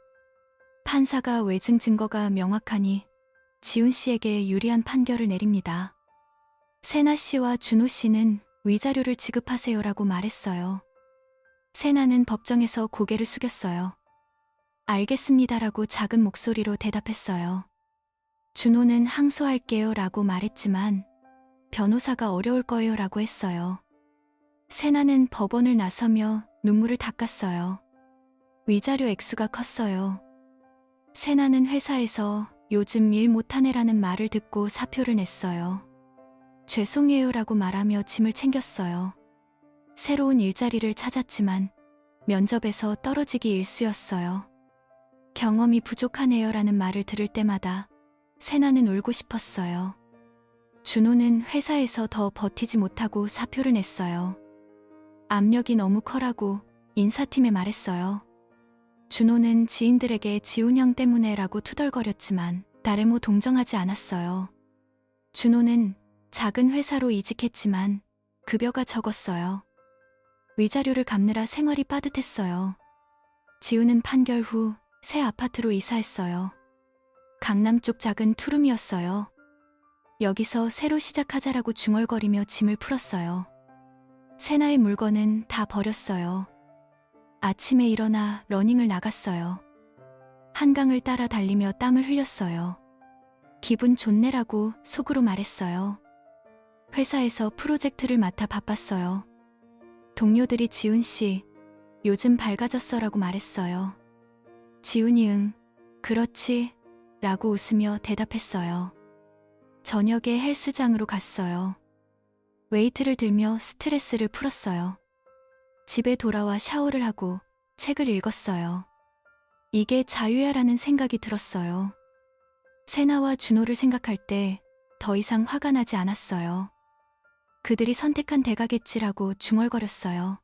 판사가 외증 증거가 명확하니 지훈 씨에게 유리한 판결을 내립니다. 세나 씨와 준호 씨는 위자료를 지급하세요라고 말했어요. 세나는 법정에서 고개를 숙였어요. 알겠습니다라고 작은 목소리로 대답했어요. 준호는 항소할게요 라고 말했지만 변호사가 어려울 거예요 라고 했어요. 세나는 법원을 나서며 눈물을 닦았어요. 위자료 액수가 컸어요. 세나는 회사에서 요즘 일 못하네라는 말을 듣고 사표를 냈어요. 죄송해요 라고 말하며 짐을 챙겼어요. 새로운 일자리를 찾았지만 면접에서 떨어지기 일쑤였어요. 경험이 부족하네요 라는 말을 들을 때마다 세나는 울고 싶었어요. 준호는 회사에서 더 버티지 못하고 사표를 냈어요. 압력이 너무 커라고 인사팀에 말했어요. 준호는 지인들에게 지훈 형 때문에 라고 투덜거렸지만 다레모 동정하지 않았어요. 준호는 작은 회사로 이직했지만 급여가 적었어요. 위자료를 갚느라 생활이 빠듯했어요. 지훈은 판결 후 새 아파트로 이사했어요. 강남 쪽 작은 투룸이었어요. 여기서 새로 시작하자라고 중얼거리며 짐을 풀었어요. 세나의 물건은 다 버렸어요. 아침에 일어나 러닝을 나갔어요. 한강을 따라 달리며 땀을 흘렸어요. 기분 좋네라고 속으로 말했어요. 회사에서 프로젝트를 맡아 바빴어요. 동료들이 지훈 씨, 요즘 밝아졌어라고 말했어요. 지훈이 응, 그렇지 라고 웃으며 대답했어요. 저녁에 헬스장으로 갔어요. 웨이트를 들며 스트레스를 풀었어요. 집에 돌아와 샤워를 하고 책을 읽었어요. 이게 자유야라는 생각이 들었어요. 세나와 준호를 생각할 때 더 이상 화가 나지 않았어요. 그들이 선택한 대가겠지라고 중얼거렸어요.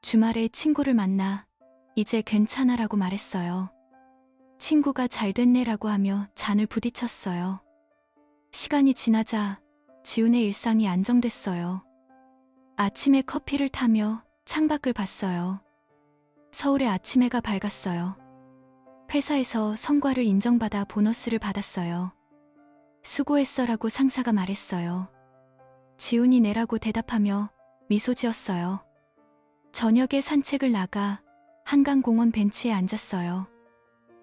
주말에 친구를 만나 이제 괜찮아라고 말했어요. 친구가 잘 됐네라고 하며 잔을 부딪혔어요. 시간이 지나자 지훈의 일상이 안정됐어요. 아침에 커피를 타며 창밖을 봤어요. 서울의 아침해가 밝았어요. 회사에서 성과를 인정받아 보너스를 받았어요. 수고했어라고 상사가 말했어요. 지훈이 내라고 대답하며 미소 지었어요. 저녁에 산책을 나가 한강공원 벤치에 앉았어요.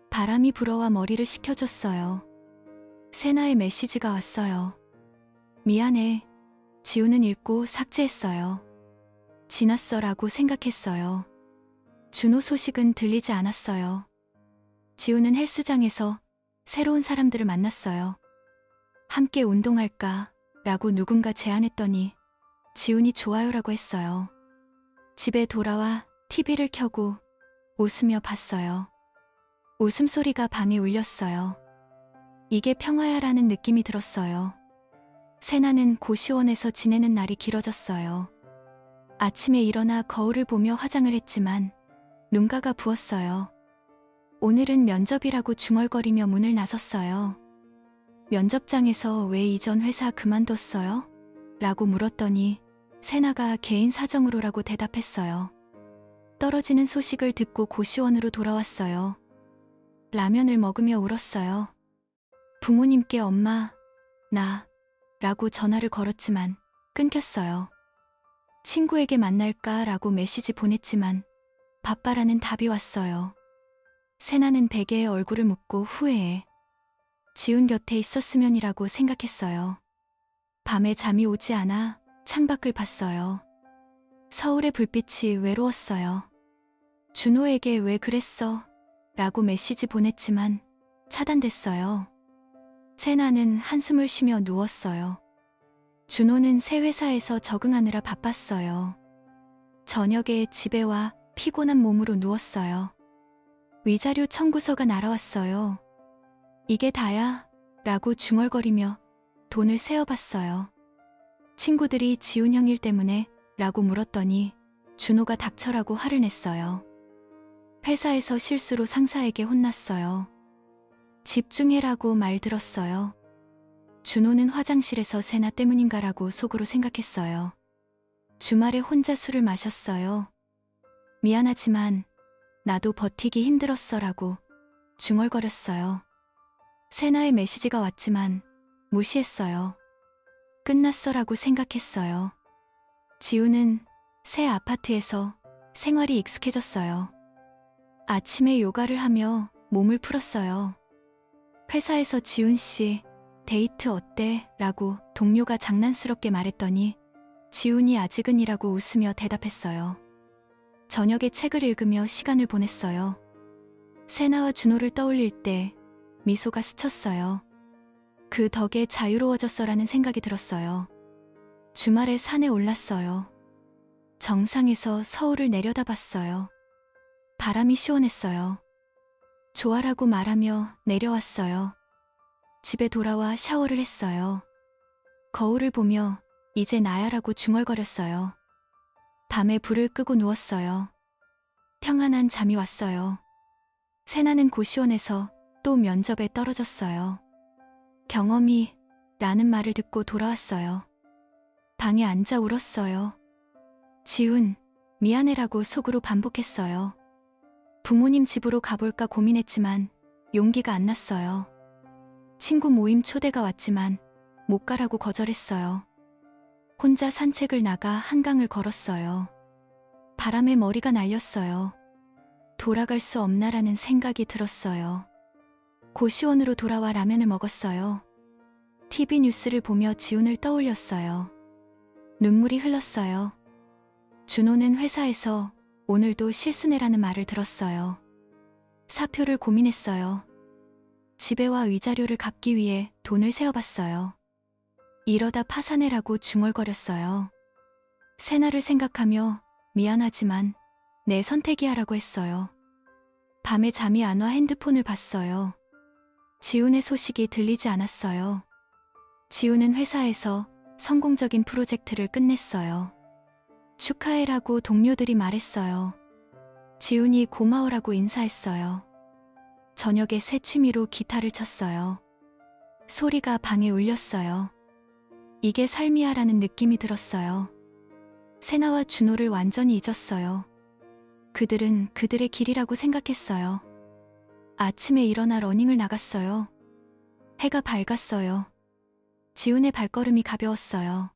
바람이 불어와 머리를 식혀줬어요. 세나의 메시지가 왔어요. 미안해. 지훈은 읽고 삭제했어요. 지났어라고 생각했어요. 준호 소식은 들리지 않았어요. 지훈은 헬스장에서 새로운 사람들을 만났어요. 함께 운동할까? 라고 누군가 제안했더니 지훈이 좋아요라고 했어요. 집에 돌아와 TV를 켜고 웃으며 봤어요. 웃음소리가 방에 울렸어요. 이게 평화야라는 느낌이 들었어요. 세나는 고시원에서 지내는 날이 길어졌어요. 아침에 일어나 거울을 보며 화장을 했지만 눈가가 부었어요. 오늘은 면접이라고 중얼거리며 문을 나섰어요. 면접장에서 왜 이전 회사 그만뒀어요? 라고 물었더니 세나가 개인 사정으로라고 대답했어요. 떨어지는 소식을 듣고 고시원으로 돌아왔어요. 라면을 먹으며 울었어요. 부모님께 엄마, 나, 라고 전화를 걸었지만 끊겼어요. 친구에게 만날까 라고 메시지 보냈지만 바빠라는 답이 왔어요. 세나는 베개에 얼굴을 묻고 후회해. 지훈 곁에 있었으면이라고 생각했어요. 밤에 잠이 오지 않아 창밖을 봤어요. 서울의 불빛이 외로웠어요. 준호에게 왜 그랬어? 라고 메시지 보냈지만 차단됐어요. 세나는 한숨을 쉬며 누웠어요. 준호는 새 회사에서 적응하느라 바빴어요. 저녁에 집에 와 피곤한 몸으로 누웠어요. 위자료 청구서가 날아왔어요. 이게 다야? 라고 중얼거리며 돈을 세어봤어요. 친구들이 지훈 형 일 때문에? 라고 물었더니 준호가 닥쳐라고 화를 냈어요. 회사에서 실수로 상사에게 혼났어요. 집중해라고 말 들었어요. 준호는 화장실에서 세나 때문인가라고 속으로 생각했어요. 주말에 혼자 술을 마셨어요. 미안하지만 나도 버티기 힘들었어라고 중얼거렸어요. 세나의 메시지가 왔지만 무시했어요. 끝났어라고 생각했어요. 지훈은 새 아파트에서 생활이 익숙해졌어요. 아침에 요가를 하며 몸을 풀었어요. 회사에서 지훈 씨, 데이트 어때? 라고 동료가 장난스럽게 말했더니 지훈이 아직은이라고 웃으며 대답했어요. 저녁에 책을 읽으며 시간을 보냈어요. 세나와 준호를 떠올릴 때 미소가 스쳤어요. 그 덕에 자유로워졌어라는 생각이 들었어요. 주말에 산에 올랐어요. 정상에서 서울을 내려다봤어요. 바람이 시원했어요. 좋아라고 말하며 내려왔어요. 집에 돌아와 샤워를 했어요. 거울을 보며 이제 나야라고 중얼거렸어요. 밤에 불을 끄고 누웠어요. 평안한 잠이 왔어요. 세나는 고시원에서 또 면접에 떨어졌어요. 경험이 라는 말을 듣고 돌아왔어요. 방에 앉아 울었어요. 지훈, 미안해라고 속으로 반복했어요. 부모님 집으로 가볼까 고민했지만 용기가 안 났어요. 친구 모임 초대가 왔지만 못 가라고 거절했어요. 혼자 산책을 나가 한강을 걸었어요. 바람에 머리가 날렸어요. 돌아갈 수 없나라는 생각이 들었어요. 고시원으로 돌아와 라면을 먹었어요. TV 뉴스를 보며 지훈을 떠올렸어요. 눈물이 흘렀어요. 준호는 회사에서 오늘도 실수네라는 말을 들었어요. 사표를 고민했어요. 집에 와 위자료를 갚기 위해 돈을 세어봤어요. 이러다 파산해라고 중얼거렸어요. 세나를 생각하며 미안하지만 내 선택이야라고 했어요. 밤에 잠이 안 와 핸드폰을 봤어요. 지훈의 소식이 들리지 않았어요. 지훈은 회사에서 성공적인 프로젝트를 끝냈어요. 축하해라고 동료들이 말했어요. 지훈이 고마워라고 인사했어요. 저녁에 새 취미로 기타를 쳤어요. 소리가 방에 울렸어요. 이게 삶이야라는 느낌이 들었어요. 세나와 준호를 완전히 잊었어요. 그들은 그들의 길이라고 생각했어요. 아침에 일어나 러닝을 나갔어요. 해가 밝았어요. 지훈의 발걸음이 가벼웠어요.